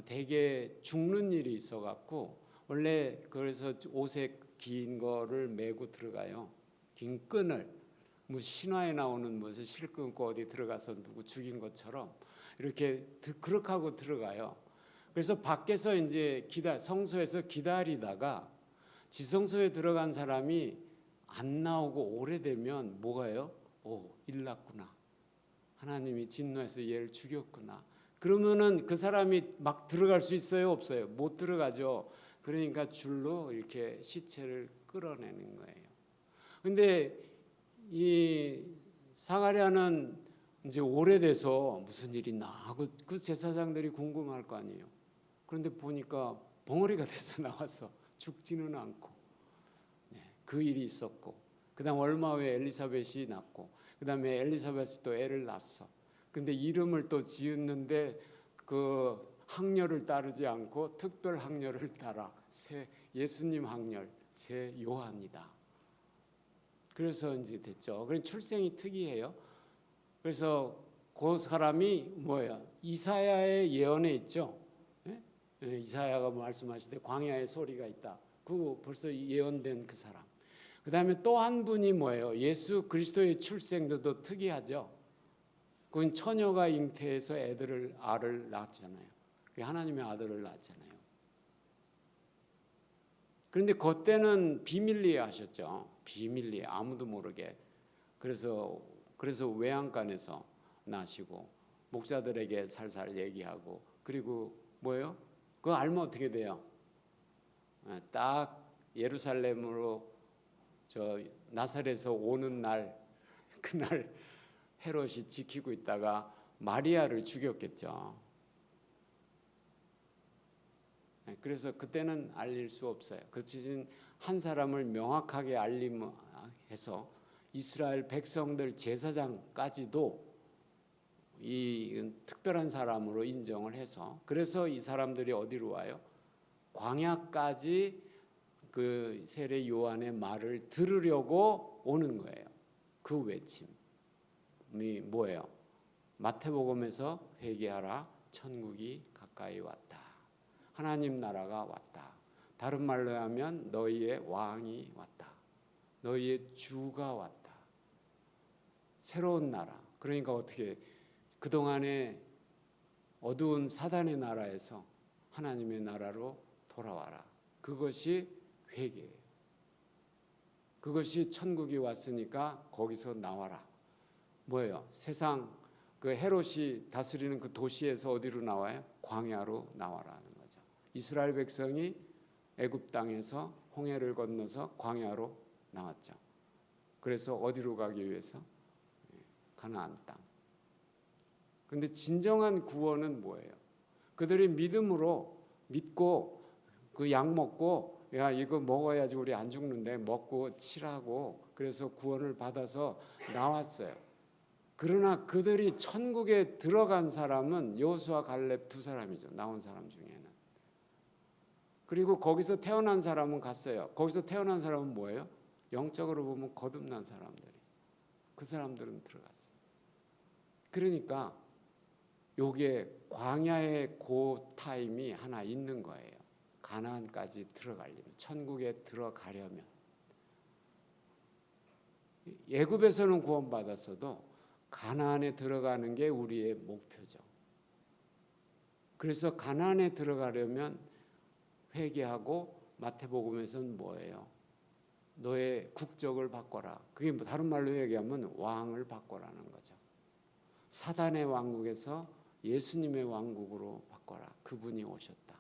되게 죽는 일이 있어갖고, 원래 그래서 옷에 긴 거를 메고 들어가요. 긴 끈을, 뭐 신화에 나오는 무슨 실 끊고 어디 들어가서 누구 죽인 것처럼 이렇게 그렇게 하고 들어가요. 그래서 밖에서 이제 성소에서 기다리다가 지성소에 들어간 사람이 안 나오고 오래되면 뭐가요? 일났구나. 하나님이 진노해서 얘를 죽였구나. 그러면은 그 사람이 막 들어갈 수 있어요? 없어요? 못 들어가죠. 그러니까 줄로 이렇게 시체를 끌어내는 거예요. 근데 이 사가랴는 이제 오래돼서 무슨 일이 있나 하고 그 제사장들이 궁금할 거 아니에요. 그런데 보니까 벙어리가 돼서 나왔어. 죽지는 않고. 네, 그 일이 있었고, 그 다음 얼마 후에 엘리사벳이 낳고, 그 다음에 엘리사벳이 또 애를 낳았어. 근데 이름을 또 지었는데 그 학렬을 따르지 않고 특별 학렬을 따라 예수님 학렬 새 요한이다. 그래서 이제 됐죠. 그래서 출생이 특이해요. 그래서 그 사람이 뭐야? 이사야의 예언에 있죠. 이사야가 말씀하시되 광야에 소리가 있다. 그거 벌써 예언된 그 사람. 그 다음에 또 한 분이 뭐예요? 예수 그리스도의 출생도 특이하죠. 그건 처녀가 잉태해서 알을 낳았잖아요. 하나님의 아들을 낳았잖아요. 그런데 그때는 비밀리에 하셨죠. 비밀리에 아무도 모르게. 그래서 외양간에서 나시고 목자들에게 살살 얘기하고, 그리고 뭐예요? 그거 알면 어떻게 돼요? 딱 예루살렘으로 저 나사렛에서 오는 날, 그날 헤롯이 지키고 있다가 마리아를 죽였겠죠. 그래서 그때는 알릴 수 없어요. 그 대신 한 사람을 명확하게 알림해서 이스라엘 백성들 제사장까지도 이 특별한 사람으로 인정을 해서, 그래서 이 사람들이 어디로 와요? 광야까지 그 세례 요한의 말을 들으려고 오는 거예요. 그 외침이 뭐예요? 마태복음에서 회개하라, 천국이 가까이 왔다. 하나님 나라가 왔다. 다른 말로 하면 너희의 왕이 왔다. 너희의 주가 왔다. 새로운 나라. 그러니까 어떻게 그동안에 어두운 사단의 나라에서 하나님의 나라로 돌아와라. 그것이 회개예요. 그것이 천국이 왔으니까 거기서 나와라. 뭐예요? 세상 그 헤롯이 다스리는 그 도시에서 어디로 나와요? 광야로 나와라는 거죠. 이스라엘 백성이 애굽 땅에서 홍해를 건너서 광야로 나왔죠. 그래서 어디로 가기 위해서? 가나안 땅. 그런데 진정한 구원은 뭐예요? 그들이 믿음으로 믿고 그 약 먹고, 야 이거 먹어야지 우리 안 죽는데, 먹고 치라고, 그래서 구원을 받아서 나왔어요. 그러나 그들이 천국에 들어간 사람은 여호수아 갈렙 두 사람이죠. 나온 사람 중에는. 그리고 거기서 태어난 사람은 갔어요. 거기서 태어난 사람은 뭐예요? 영적으로 보면 거듭난 사람들이. 그 사람들은 들어갔어요. 그러니까 요게 광야의 고 타임이 하나 있는 거예요. 가나안까지 들어가려면, 천국에 들어가려면. 애굽에서는 구원받았어도 가나안에 들어가는 게 우리의 목표죠. 그래서 가나안에 들어가려면 회개하고, 마태복음에서는 뭐예요? 너의 국적을 바꿔라. 그게 다른 말로 얘기하면 왕을 바꿔라는 거죠. 사단의 왕국에서 예수님의 왕국으로 바꿔라. 그분이 오셨다.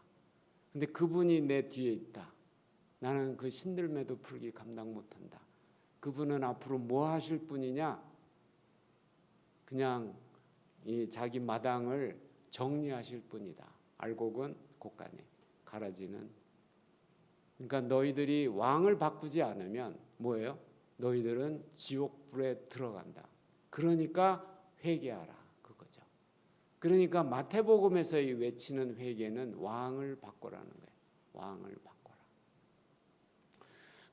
근데 그분이 내 뒤에 있다. 나는 그 신들매도 풀기 감당 못한다. 그분은 앞으로 뭐 하실 분이냐? 그냥 이 자기 마당을 정리하실 분이다. 알곡은 곳간에, 가라지는. 그러니까 너희들이 왕을 바꾸지 않으면 뭐예요? 너희들은 지옥불에 들어간다. 그러니까 회개하라, 그거죠. 그러니까 마태복음에서 이 외치는 회개는 왕을 바꾸라는 거예요. 왕을 바꿔라.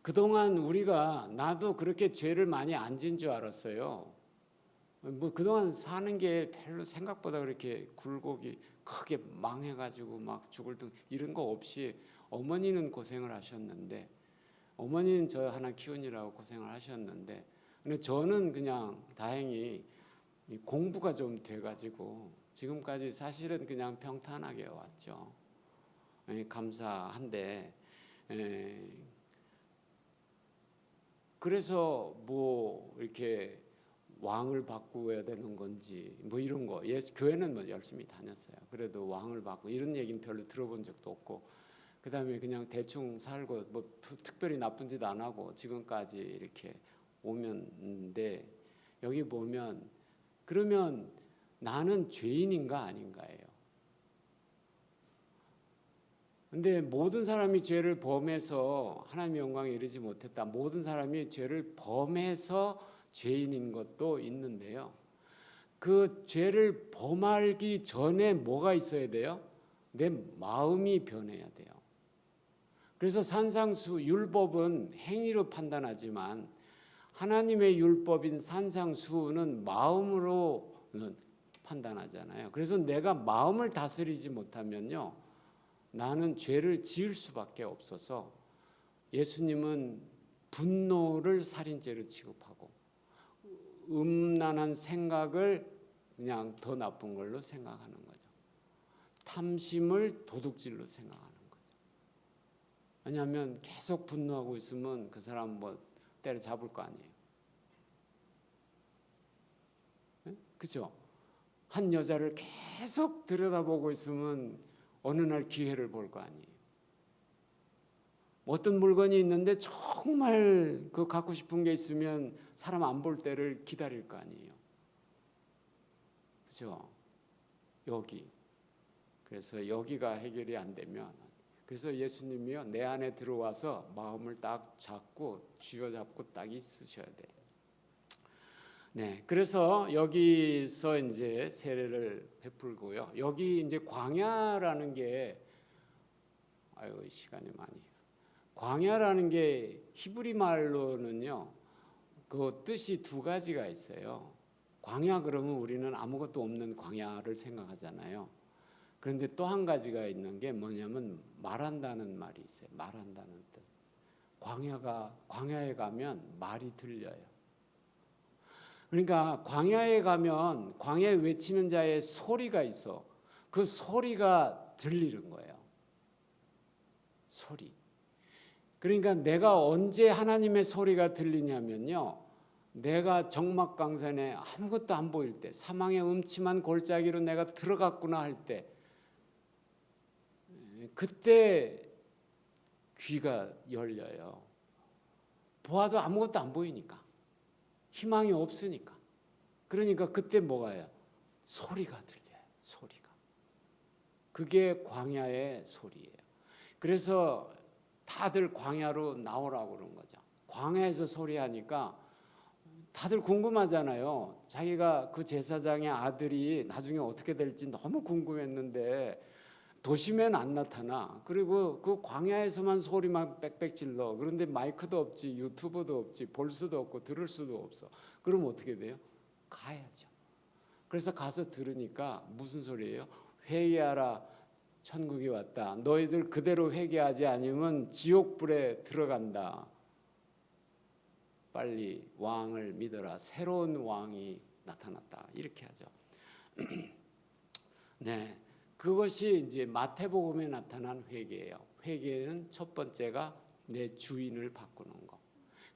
그동안 우리가, 나도 그렇게 죄를 많이 안 지은 줄 알았어요. 뭐 그동안 사는 게 별로 생각보다 그렇게 굴곡이 크게 망해가지고 막 죽을 등 이런 거 없이, 어머니는 고생을 하셨는데, 어머니는 저 하나 키우느라고 고생을 하셨는데, 근데 저는 그냥 다행히 공부가 좀 돼가지고 지금까지 사실은 그냥 평탄하게 왔죠. 감사한데, 그래서 뭐 이렇게 왕을 바꾸어야 되는 건지 뭐 이런 거, 교회는 뭐 열심히 다녔어요. 그래도 왕을 바꾸고 이런 얘기는 별로 들어본 적도 없고, 그 다음에 그냥 대충 살고 뭐 특별히 나쁜 짓 안 하고 지금까지 이렇게 오면인데, 여기 보면 그러면 나는 죄인인가 아닌가예요. 근데 모든 사람이 죄를 범해서 하나님의 영광에 이르지 못했다. 모든 사람이 죄를 범해서 죄인인 것도 있는데요. 그 죄를 범하기 전에 뭐가 있어야 돼요? 내 마음이 변해야 돼요. 그래서 산상수, 율법은 행위로 판단하지만 하나님의 율법인 산상수는 마음으로 판단하잖아요. 그래서 내가 마음을 다스리지 못하면요, 나는 죄를 지을 수밖에 없어서, 예수님은 분노를 살인죄로 취급하고 음란한 생각을 그냥 더 나쁜 걸로 생각하는 거죠. 탐심을 도둑질로 생각하는 거죠. 왜냐하면 계속 분노하고 있으면 그 사람 뭐 때려잡을 거 아니에요. 그죠? 한 여자를 계속 들여다보고 있으면 어느 날 기회를 볼 거 아니에요. 어떤 물건이 있는데 정말 그 갖고 싶은 게 있으면 사람 안 볼 때를 기다릴 거 아니에요. 그죠? 여기. 그래서 여기가 해결이 안 되면, 그래서 예수님이요, 내 안에 들어와서 마음을 딱 잡고 쥐어잡고 딱 있으셔야 돼요. 네, 그래서 여기서 이제 세례를 베풀고요. 여기 이제 광야라는 게, 아유 시간이 많이. 광야라는 게 히브리 말로는요, 그 뜻이 두 가지가 있어요. 광야 그러면 우리는 아무것도 없는 광야를 생각하잖아요. 그런데 또 한 가지가 있는 게 뭐냐면 말한다는 말이 있어요. 말한다는 뜻. 광야에 가면 말이 들려요. 그러니까 광야에 가면 광야에 외치는 자의 소리가 있어. 그 소리가 들리는 거예요. 소리. 그러니까 내가 언제 하나님의 소리가 들리냐면요, 내가 적막강산에 아무것도 안 보일 때, 사망의 음침한 골짜기로 내가 들어갔구나 할 때, 그때 귀가 열려요. 보아도 아무것도 안 보이니까, 희망이 없으니까. 그러니까 그때 뭐가요? 소리가 들려요. 소리가. 그게 광야의 소리예요. 그래서 다들 광야로 나오라고 그런 거죠. 광야에서 소리하니까 다들 궁금하잖아요. 자기가 그 제사장의 아들이 나중에 어떻게 될지 너무 궁금했는데 도심엔 안 나타나. 그리고 그 광야에서만 소리만 빽빽 질러. 그런데 마이크도 없지, 유튜브도 없지, 볼 수도 없고 들을 수도 없어. 그럼 어떻게 돼요? 가야죠. 그래서 가서 들으니까 무슨 소리예요? 회개하라, 천국이 왔다. 너희들 그대로 회개하지 않으면 지옥불에 들어간다. 빨리 왕을 믿어라. 새로운 왕이 나타났다. 이렇게 하죠. 네, 그것이 이제 마태복음에 나타난 회개예요. 회개는 첫 번째가 내 주인을 바꾸는 거.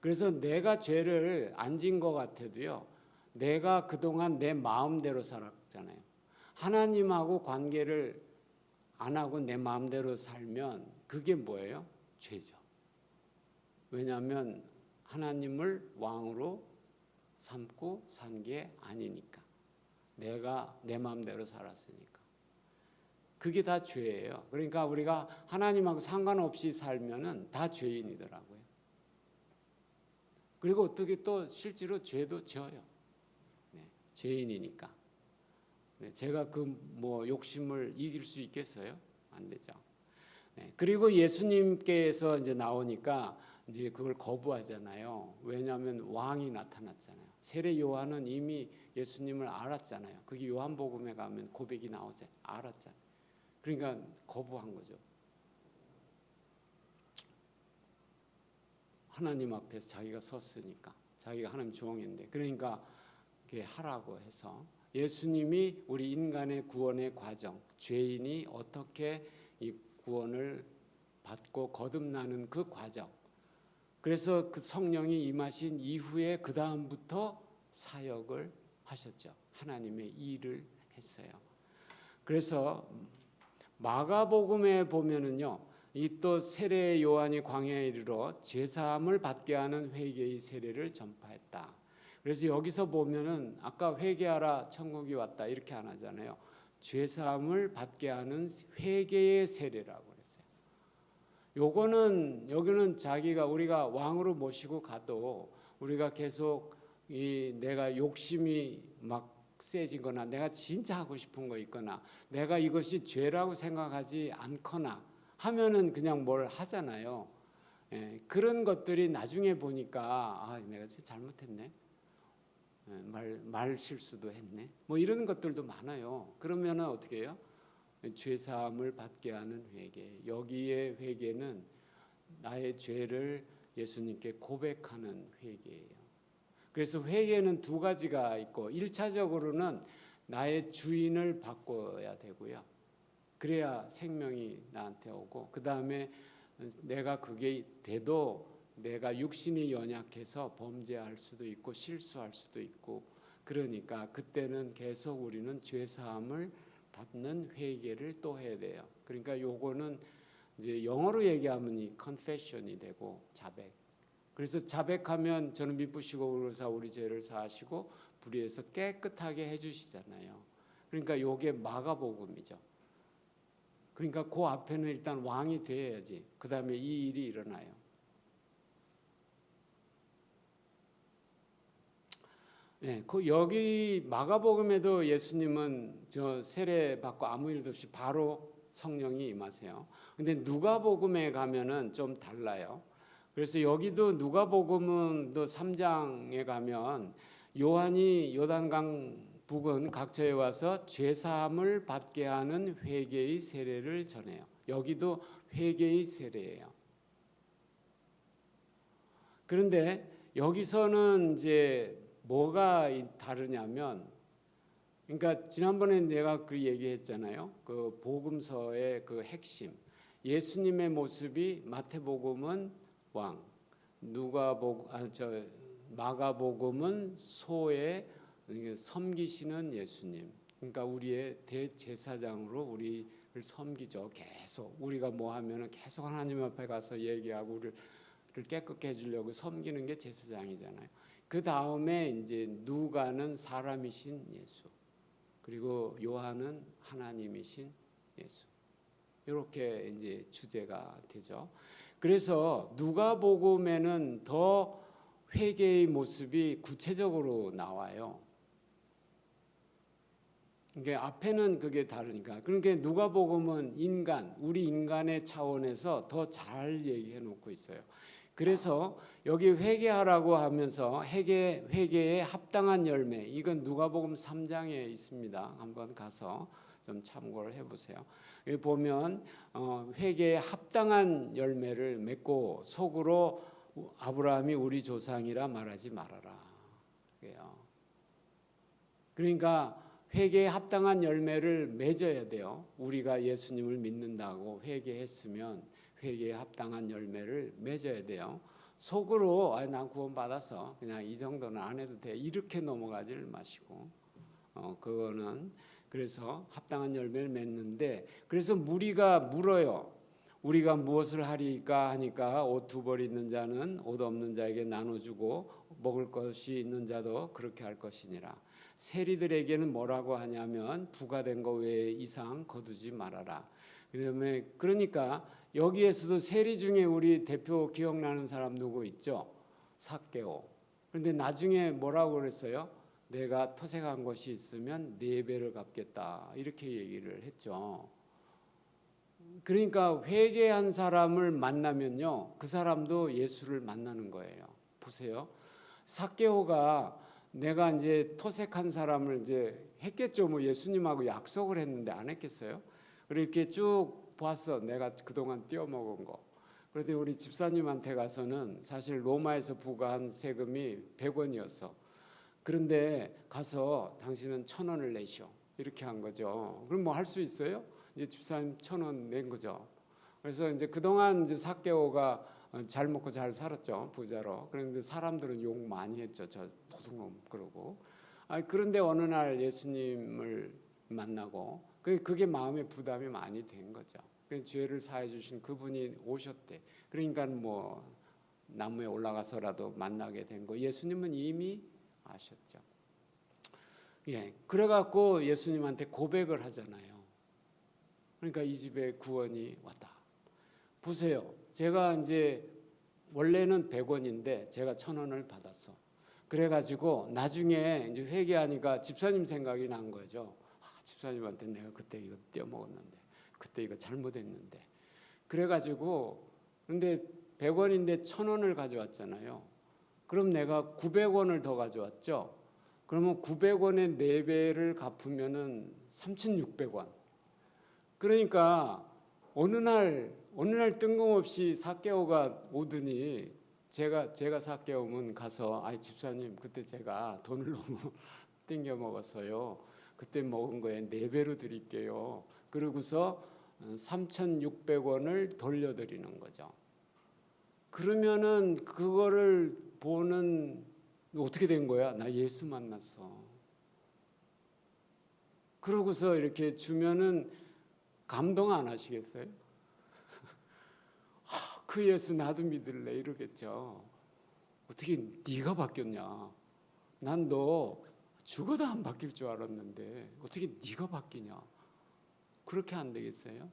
그래서 내가 죄를 안 진 것 같아도요, 내가 그동안 내 마음대로 살았잖아요. 하나님하고 관계를 안 하고 내 마음대로 살면 그게 뭐예요? 죄죠. 왜냐하면 하나님을 왕으로 삼고 산 게 아니니까. 내가 내 마음대로 살았으니까. 그게 다 죄예요. 그러니까 우리가 하나님하고 상관없이 살면은 다 죄인이더라고요. 그리고 어떻게 또 실제로 죄도 져요. 네, 죄인이니까. 네, 제가 그 뭐 욕심을 이길 수 있겠어요? 안 되죠. 네, 그리고 예수님께서 이제 나오니까 이제 그걸 거부하잖아요. 왜냐하면 왕이 나타났잖아요. 세례 요한은 이미 예수님을 알았잖아요. 그게 요한복음에 가면 고백이 나오죠. 알았잖아요. 그러니까 거부한 거죠. 하나님 앞에서 자기가 섰으니까, 자기가 하나님 종인데, 그러니까 그게 하라고 해서 예수님이 우리 인간의 구원의 과정, 죄인이 어떻게 이 구원을 받고 거듭나는 그 과정, 그래서 그 성령이 임하신 이후에 그 다음부터 사역을 하셨죠. 하나님의 일을 했어요. 그래서 마가복음에 보면은요, 이 또 세례 요한이 광야에 이르러 제사함을 받게 하는 회개의 세례를 전파했다. 그래서 여기서 보면은 아까 회개하라 천국이 왔다 이렇게 안 하잖아요. 죄사함을 받게 하는 회개의 세례라고 그랬어요. 요거는 여기는 자기가 우리가 왕으로 모시고 가도 우리가 계속 내가 욕심이 막 세지거나 내가 진짜 하고 싶은 거 있거나 내가 이것이 죄라고 생각하지 않거나 하면은 그냥 뭘 하잖아요. 예, 그런 것들이 나중에 보니까 내가 진짜 잘못했네. 말 실수도 했네. 뭐 이런 것들도 많아요. 그러면은 어떻게 해요? 죄 사함을 받게 하는 회개. 여기에 회개는 나의 죄를 예수님께 고백하는 회개예요. 그래서 회개는 두 가지가 있고 1차적으로는 나의 주인을 바꿔야 되고요. 그래야 생명이 나한테 오고, 그 다음에 내가 그게 돼도 내가 육신이 연약해서 범죄할 수도 있고 실수할 수도 있고, 그러니까 그때는 계속 우리는 죄 사함을 받는 회개를 또 해야 돼요. 그러니까 요거는 이제 영어로 얘기하면 이 confession이 되고 자백. 그래서 자백하면 저는 미쁘시고 그러사 우리 죄를 사하시고 불의에서 깨끗하게 해주시잖아요. 그러니까 요게 마가복음이죠. 그러니까 그 앞에는 일단 왕이 돼야지 그 다음에 이 일이 일어나요. 네, 그 여기 마가복음에도 예수님은 저 세례 받고 아무 일도 없이 바로 성령이 임하세요. 근데 누가복음에 가면은 좀 달라요. 그래서 여기도 누가복음은 또 3장에 가면 요한이 요단강 북은 각처에 와서 죄 사함을 받게 하는 회개의 세례를 전해요. 여기도 회개의 세례예요. 그런데 여기서는 이제 뭐가 다르냐면, 그러니까 지난번에 내가 그 얘기했잖아요. 그 복음서의 그 핵심, 예수님의 모습이 마태복음은 왕, 마가복음은 소에 섬기시는 예수님. 그러니까 우리의 대제사장으로 우리를 섬기죠. 계속 우리가 뭐 하면은 계속 하나님 앞에 가서 얘기하고 우리를 깨끗게 해주려고 섬기는 게 제사장이잖아요. 그 다음에 이제 누가는 사람이신 예수, 그리고 요한은 하나님이신 예수. 이렇게 이제 주제가 되죠. 그래서 누가복음에는 더 회개의 모습이 구체적으로 나와요. 그러니까 앞에는 그게 다르니까. 그러니까 누가복음은 우리 인간의 차원에서 더 잘 얘기해 놓고 있어요. 그래서 여기 회개하라고 하면서 회개에 합당한 열매, 이건 누가복음 3장에 있습니다. 한번 가서 좀 참고를 해보세요. 여기 보면 회개에 합당한 열매를 맺고 속으로 아브라함이 우리 조상이라 말하지 말아라. 그러니까 회개에 합당한 열매를 맺어야 돼요. 우리가 예수님을 믿는다고 회개했으면 회개에 합당한 열매를 맺어야 돼요. 속으로 난 구원받았어, 그냥 이 정도는 안 해도 돼, 이렇게 넘어가지를 마시고, 그거는 그래서 합당한 열매를 맺는데, 그래서 무리가 물어요. 우리가 무엇을 하리까 하니까 옷 두 벌 있는 자는 옷 없는 자에게 나눠주고 먹을 것이 있는 자도 그렇게 할 것이니라. 세리들에게는 뭐라고 하냐면 부과된 것 외에 이상 거두지 말아라. 그러니까 여기에서도 세리 중에 우리 대표 기억나는 사람 누구 있죠? 삭개오. 그런데 나중에 뭐라고 그랬어요? 내가 토색한 것이 있으면 4배를 갚겠다, 이렇게 얘기를 했죠. 그러니까 회개한 사람을 만나면요, 그 사람도 예수를 만나는 거예요. 보세요. 삭개오가 내가 이제 토색한 사람을 이제 했겠죠. 뭐 예수님하고 약속을 했는데 안 했겠어요? 그렇게 쭉 봤어. 내가 그동안 떼어먹은 거. 그런데 우리 집사님한테 가서는 사실 로마에서 부과한 세금이 100원이었어. 그런데 가서 당신은 1,000원을 내시오, 이렇게 한 거죠. 그럼 뭐 할 수 있어요? 이제 집사님 1,000원 낸 거죠. 그래서 이제 그동안 이제 삭개오가 잘 먹고 잘 살았죠, 부자로. 그런데 사람들은 욕 많이 했죠. 저 도둑놈 그러고. 그런데 어느 날 예수님을 만나고 그게 마음에 부담이 많이 된 거죠. 죄를 사해 주신 그분이 오셨대. 그러니까 뭐 나무에 올라가서라도 만나게 된 거 예수님은 이미 아셨죠. 예, 그래갖고 예수님한테 고백을 하잖아요. 그러니까 이 집에 구원이 왔다. 보세요. 제가 이제 원래는 100원인데 제가 1,000원을 받았어. 그래가지고 나중에 이제 회개하니까 집사님 생각이 난 거죠. 집사님한테 내가 그때 이거 떼어먹었는데, 그때 이거 잘못했는데. 그래가지고 근데 100원인데 1,000원을 가져왔잖아요. 그럼 내가 900원을 더 가져왔죠. 그러면 900원의 4배를 갚으면은 3,600원. 그러니까 어느 날 뜬금없이 삭개오가 오더니 제가 삭개오면 가서 집사님 그때 제가 돈을 너무 땡겨 먹었어요. 그때 먹은 거에 4배로 드릴게요. 그러고서 3,600원을 돌려드리는 거죠. 그러면은 그거를 보는 어떻게 된 거야? 나 예수 만났어. 그러고서 이렇게 주면은 감동 안 하시겠어요? 그 예수 나도 믿을래 이러겠죠. 어떻게 네가 바뀌었냐? 난 너 죽어도 안 바뀔 줄 알았는데 어떻게 네가 바뀌냐? 그렇게 안 되겠어요?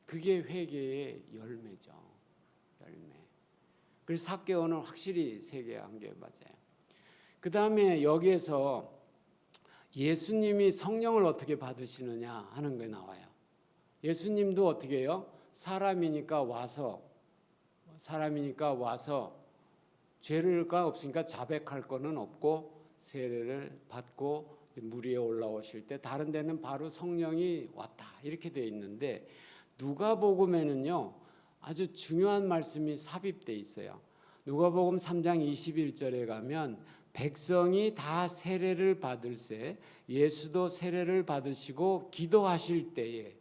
그게 회개의 열매죠. 열매. 그래서 삭개오는 확실히 세계한 게 맞아요. 그 다음에 여기에서 예수님이 성령을 어떻게 받으시느냐 하는 게 나와요. 예수님도 어떻게 해요? 사람이니까 와서 죄가 없으니까 자백할 거는 없고 세례를 받고 물 위에 올라오실 때 다른 데는 바로 성령이 왔다 이렇게 되어 있는데 누가복음에는요 아주 중요한 말씀이 삽입되어 있어요. 누가복음 3장 21절에 가면 백성이 다 세례를 받을세 예수도 세례를 받으시고 기도하실 때에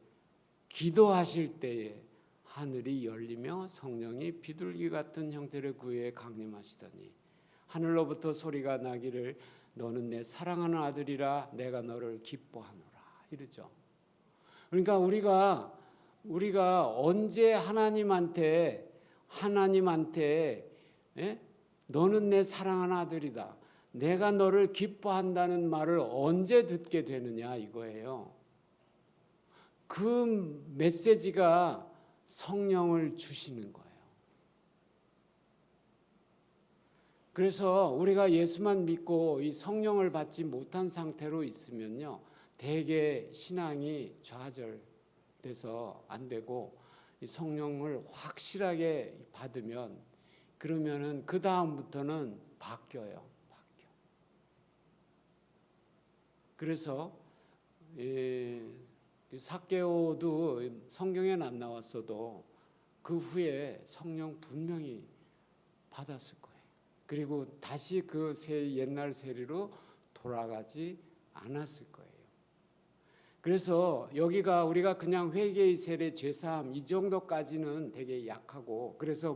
하늘이 열리며 성령이 비둘기 같은 형태를 그에 강림하시더니 하늘로부터 소리가 나기를 너는 내 사랑하는 아들이라 내가 너를 기뻐하노라 이러죠. 그러니까 우리가 언제 하나님한테 너는 내 사랑하는 아들이다. 내가 너를 기뻐한다는 말을 언제 듣게 되느냐 이거예요. 그 메시지가 성령을 주시는 거예요. 그래서 우리가 예수만 믿고 이 성령을 받지 못한 상태로 있으면요, 대개 신앙이 좌절돼서 안 되고 이 성령을 확실하게 받으면 그러면은 그 다음부터는 바뀌어요. 그래서 삭개오도 성경에는 안 나왔어도 그 후에 성령 분명히 받았을 거예요. 그리고 다시 그 옛날 세리로 돌아가지 않았을 거예요. 그래서 여기가 우리가 그냥 회개의 세례, 죄사함 이 정도까지는 되게 약하고 그래서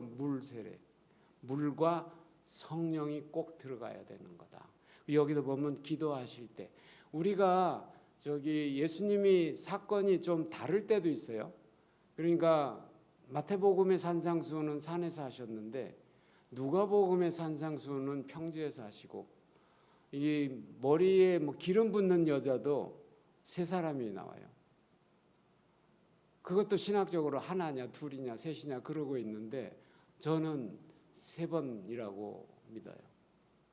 물과 성령이 꼭 들어가야 되는 거다. 여기도 보면 기도하실 때 우리가 예수님이 사건이 좀 다를 때도 있어요. 그러니까 마태복음의 산상수훈은 산에서 하셨는데 누가복음의 산상수훈은 평지에서 하시고 이 머리에 기름 붓는 여자도 세 사람이 나와요. 그것도 신학적으로 하나냐 둘이냐 셋이냐 그러고 있는데 저는 세 번이라고 믿어요.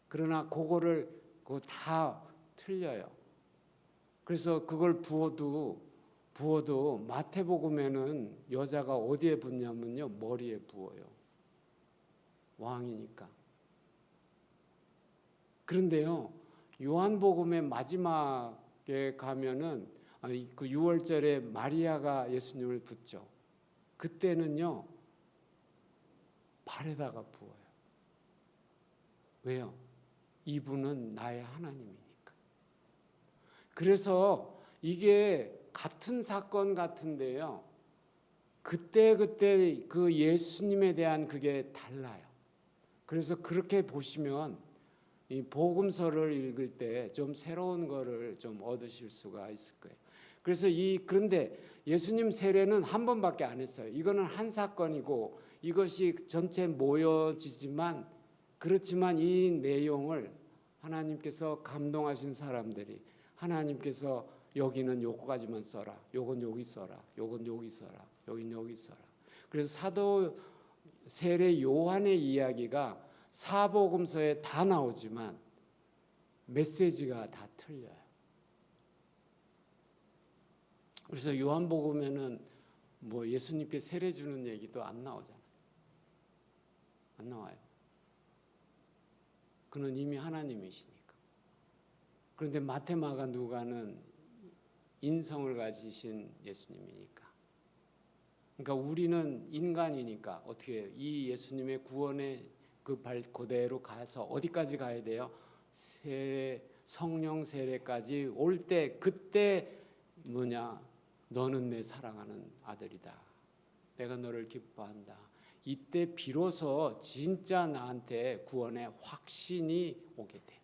그러나 그거 다 틀려요. 그래서 그걸 부어도 마태복음에는 여자가 어디에 붓냐면요 머리에 부어요. 왕이니까. 그런데요 요한복음의 마지막에 가면은 그 6월절에 마리아가 예수님을 붓죠. 그때는요 발에다가 부어요. 왜요? 이분은 나의 하나님이니까. 그래서 이게 같은 사건 같은데요. 그때 그 예수님에 대한 그게 달라요. 그래서 그렇게 보시면 이 복음서를 읽을 때 좀 새로운 거를 좀 얻으실 수가 있을 거예요. 그래서 그런데 예수님 세례는 한 번밖에 안 했어요. 이거는 한 사건이고 이것이 전체 모여지지만 그렇지만 이 내용을 하나님께서 감동하신 사람들이 하나님께서 여기는 요거까지만 써라. 요건 여기 써라. 요건 여기 써라. 여긴 여기 써라. 그래서 사도 세례 요한의 이야기가 사복음서에 다 나오지만 메시지가 다 틀려요. 그래서 요한복음에는 예수님께 세례 주는 얘기도 안 나오잖아요. 안 나와요. 그는 이미 하나님이시니까. 그런데 마태, 마가, 누가는 인성을 가지신 예수님이니까. 그러니까 우리는 인간이니까 어떻게 해요? 이 예수님의 구원의 그대로 가서 어디까지 가야 돼요? 성령 세례까지 올 때 그때 너는 내 사랑하는 아들이다. 내가 너를 기뻐한다. 이때 비로소 진짜 나한테 구원의 확신이 오게 돼요.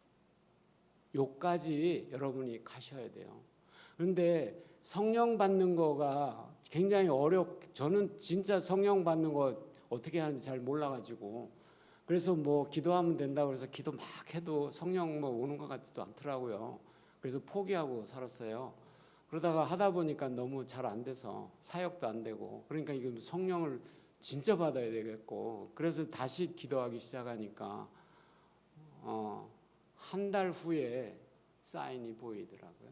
요까지 여러분이 가셔야 돼요. 그런데 성령 받는 거가 굉장히 저는 진짜 성령 받는 거 어떻게 하는지 잘 몰라가지고, 그래서 뭐 기도하면 된다고 그래서 기도 막 해도 성령 뭐 오는 것 같지도 않더라고요. 그래서 포기하고 살았어요. 그러다가 하다 보니까 너무 잘 안 돼서 사역도 안 되고, 그러니까 이거 성령을 진짜 받아야 되겠고, 그래서 다시 기도하기 시작하니까 한 달 후에 사인이 보이더라고요.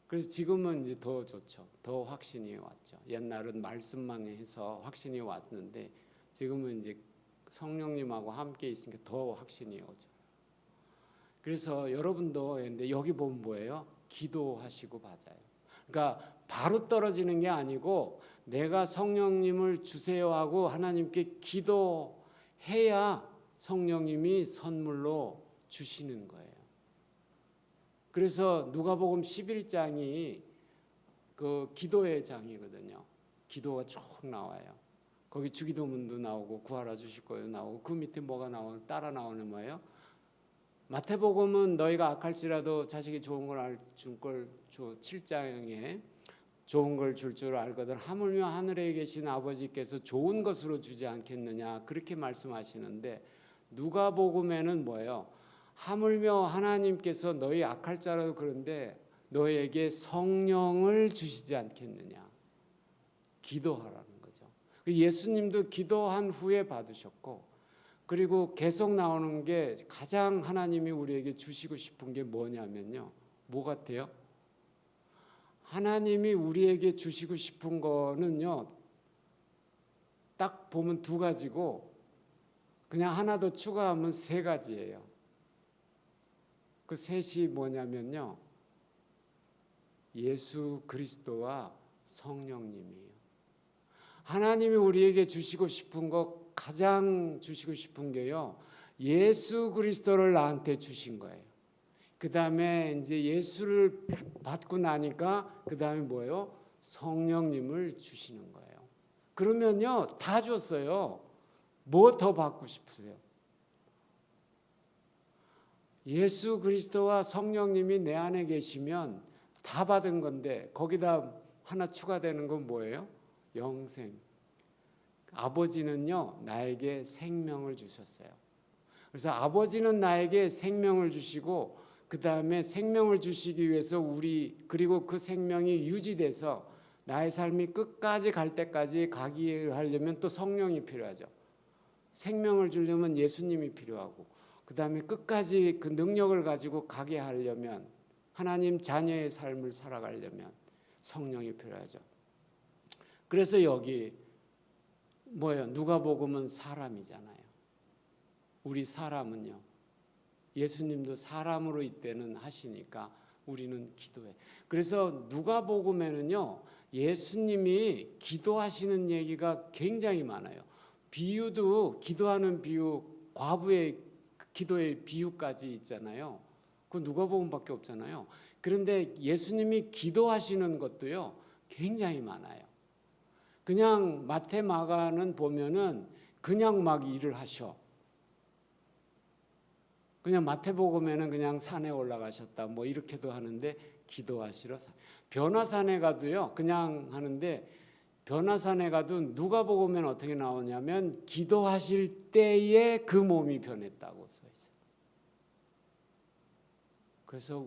그래서 지금은 이제 더 좋죠. 더 확신이 왔죠. 옛날은 말씀만 해서 확신이 왔는데 지금은 이제 성령님하고 함께 있으니까 더 확신이 오죠. 그래서 여러분도 근데 여기 보면 뭐예요? 기도하시고 받아요. 그러니까 바로 떨어지는 게 아니고 내가 성령님을 주세요 하고 하나님께 기도해야 성령님이 선물로 주시는 거예요. 그래서 누가복음 11장이 그 기도의 장이거든요. 기도가 쭉 나와요. 거기 주기도문도 나오고 구하라 주실 거예요 나오고, 그 밑에 뭐가 나오는 따라 나오는 뭐예요? 마태복음은 너희가 악할지라도 자식이 좋은 걸 줄 걸 7장에 좋은 걸 줄 줄 알거든 하물며 하늘에 계신 아버지께서 좋은 것으로 주지 않겠느냐 그렇게 말씀하시는데, 누가복음에는 뭐예요? 하물며 하나님께서 너희 악할자라도 그런데 너희에게 성령을 주시지 않겠느냐, 기도하라는 거죠. 예수님도 기도한 후에 받으셨고, 그리고 계속 나오는 게 가장 하나님이 우리에게 주시고 싶은 게 뭐냐면요, 뭐 같아요? 하나님이 우리에게 주시고 싶은 거는요, 딱 보면 두 가지고 그냥 하나 더 추가하면 세 가지예요. 그 셋이 뭐냐면요, 예수 그리스도와 성령님이에요. 하나님이 우리에게 주시고 싶은 거, 가장 주시고 싶은 게요, 예수 그리스도를 나한테 주신 거예요. 그 다음에 이제 예수를 받고 나니까 그 다음에 뭐예요? 성령님을 주시는 거예요. 그러면요, 다 줬어요. 뭐 더 받고 싶으세요? 예수 그리스도와 성령님이 내 안에 계시면 다 받은 건데, 거기다 하나 추가되는 건 뭐예요? 영생. 아버지는요, 나에게 생명을 주셨어요. 그래서 아버지는 나에게 생명을 주시고, 그 다음에 생명을 주시기 위해서 그리고 그 생명이 유지돼서 나의 삶이 끝까지 갈 때까지 가기 하려면 또 성령이 필요하죠. 생명을 주려면 예수님이 필요하고, 그 다음에 끝까지 그 능력을 가지고 가게 하려면, 하나님 자녀의 삶을 살아가려면 성령이 필요하죠. 그래서 여기 뭐예요? 누가복음은 사람이잖아요. 우리 사람은요, 예수님도 사람으로 이때는 하시니까 우리는 기도해. 그래서 누가복음에는요, 예수님이 기도하시는 얘기가 굉장히 많아요. 비유도, 기도하는 비유, 과부의 기도의 비유까지 있잖아요. 그 누가복음밖에 없잖아요. 그런데 예수님이 기도하시는 것도요, 굉장히 많아요. 그냥 마태, 마가는 보면은 그냥 막 일을 하셔. 그냥 마태복음에는 그냥 산에 올라가셨다 뭐 이렇게도 하는데, 기도하시러 변화산에 가도요 그냥 하는데, 변화산에 가도 누가복음에는 어떻게 나오냐면 기도하실 때에 그 몸이 변했다고 써 있어요. 그래서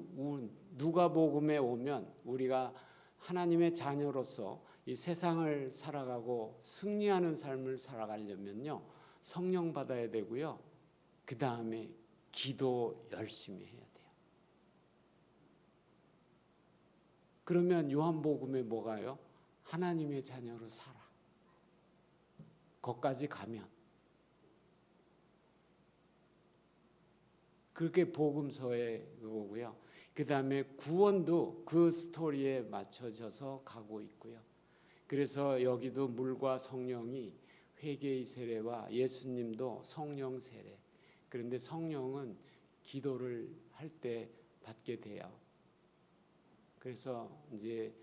누가복음에 오면 우리가 하나님의 자녀로서 이 세상을 살아가고 승리하는 삶을 살아가려면요, 성령 받아야 되고요, 그 다음에 기도 열심히 해야 돼요. 그러면 요한복음에 뭐가요? 하나님의 자녀로 살아. 거기까지 가면. 그렇게 복음서에 그거고요. 그 다음에 구원도 그 스토리에 맞춰져서 가고 있고요. 그래서 여기도 물과 성령이 회개의 세례와 예수님도 성령 세례. 그런데 성령은 기도를 할 때 받게 돼요. 그래서 이제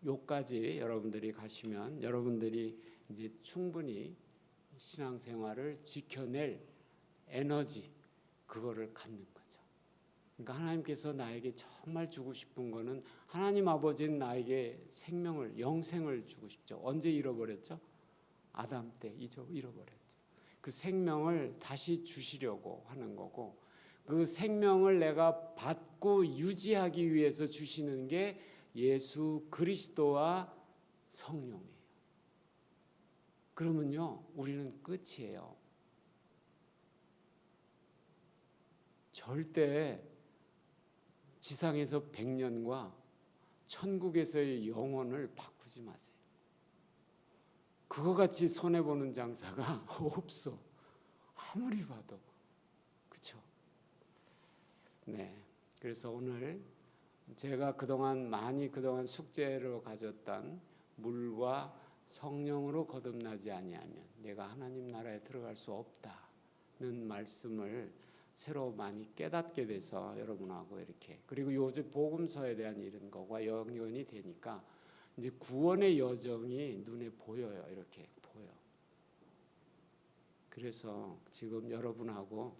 요까지 여러분들이 가시면 여러분들이 이제 충분히 신앙생활을 지켜낼 에너지 그거를 갖는 거죠. 그러니까 하나님께서 나에게 정말 주고 싶은 거는 하나님 아버지는 나에게 생명을 영생을 주고 싶죠. 언제 잃어버렸죠? 아담 때 잃어버렸죠. 그 생명을 다시 주시려고 하는 거고 그 생명을 내가 받고 유지하기 위해서 주시는 게 예수 그리스도와 성령이에요. 그러면요, 우리는 끝이에요. 절대 지상에서 100년과 천국에서의 영혼을 바꾸지 마세요. 그거 같이 손해보는 장사가 없어. 아무리 봐도. 그렇죠? 네. 그래서 오늘 제가 그동안 숙제로 가졌던 물과 성령으로 거듭나지 아니하면 내가 하나님 나라에 들어갈 수 없다는 말씀을 새로 많이 깨닫게 돼서 여러분하고 이렇게 그리고 요즘 복음서에 대한 이런 거와 연관이 되니까 이제 구원의 여정이 눈에 보여요. 이렇게 보여. 그래서 지금 여러분하고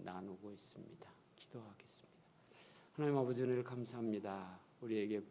나누고 있습니다. 기도하겠습니다. 하나님 아버지, 오늘 감사합니다. 우리에게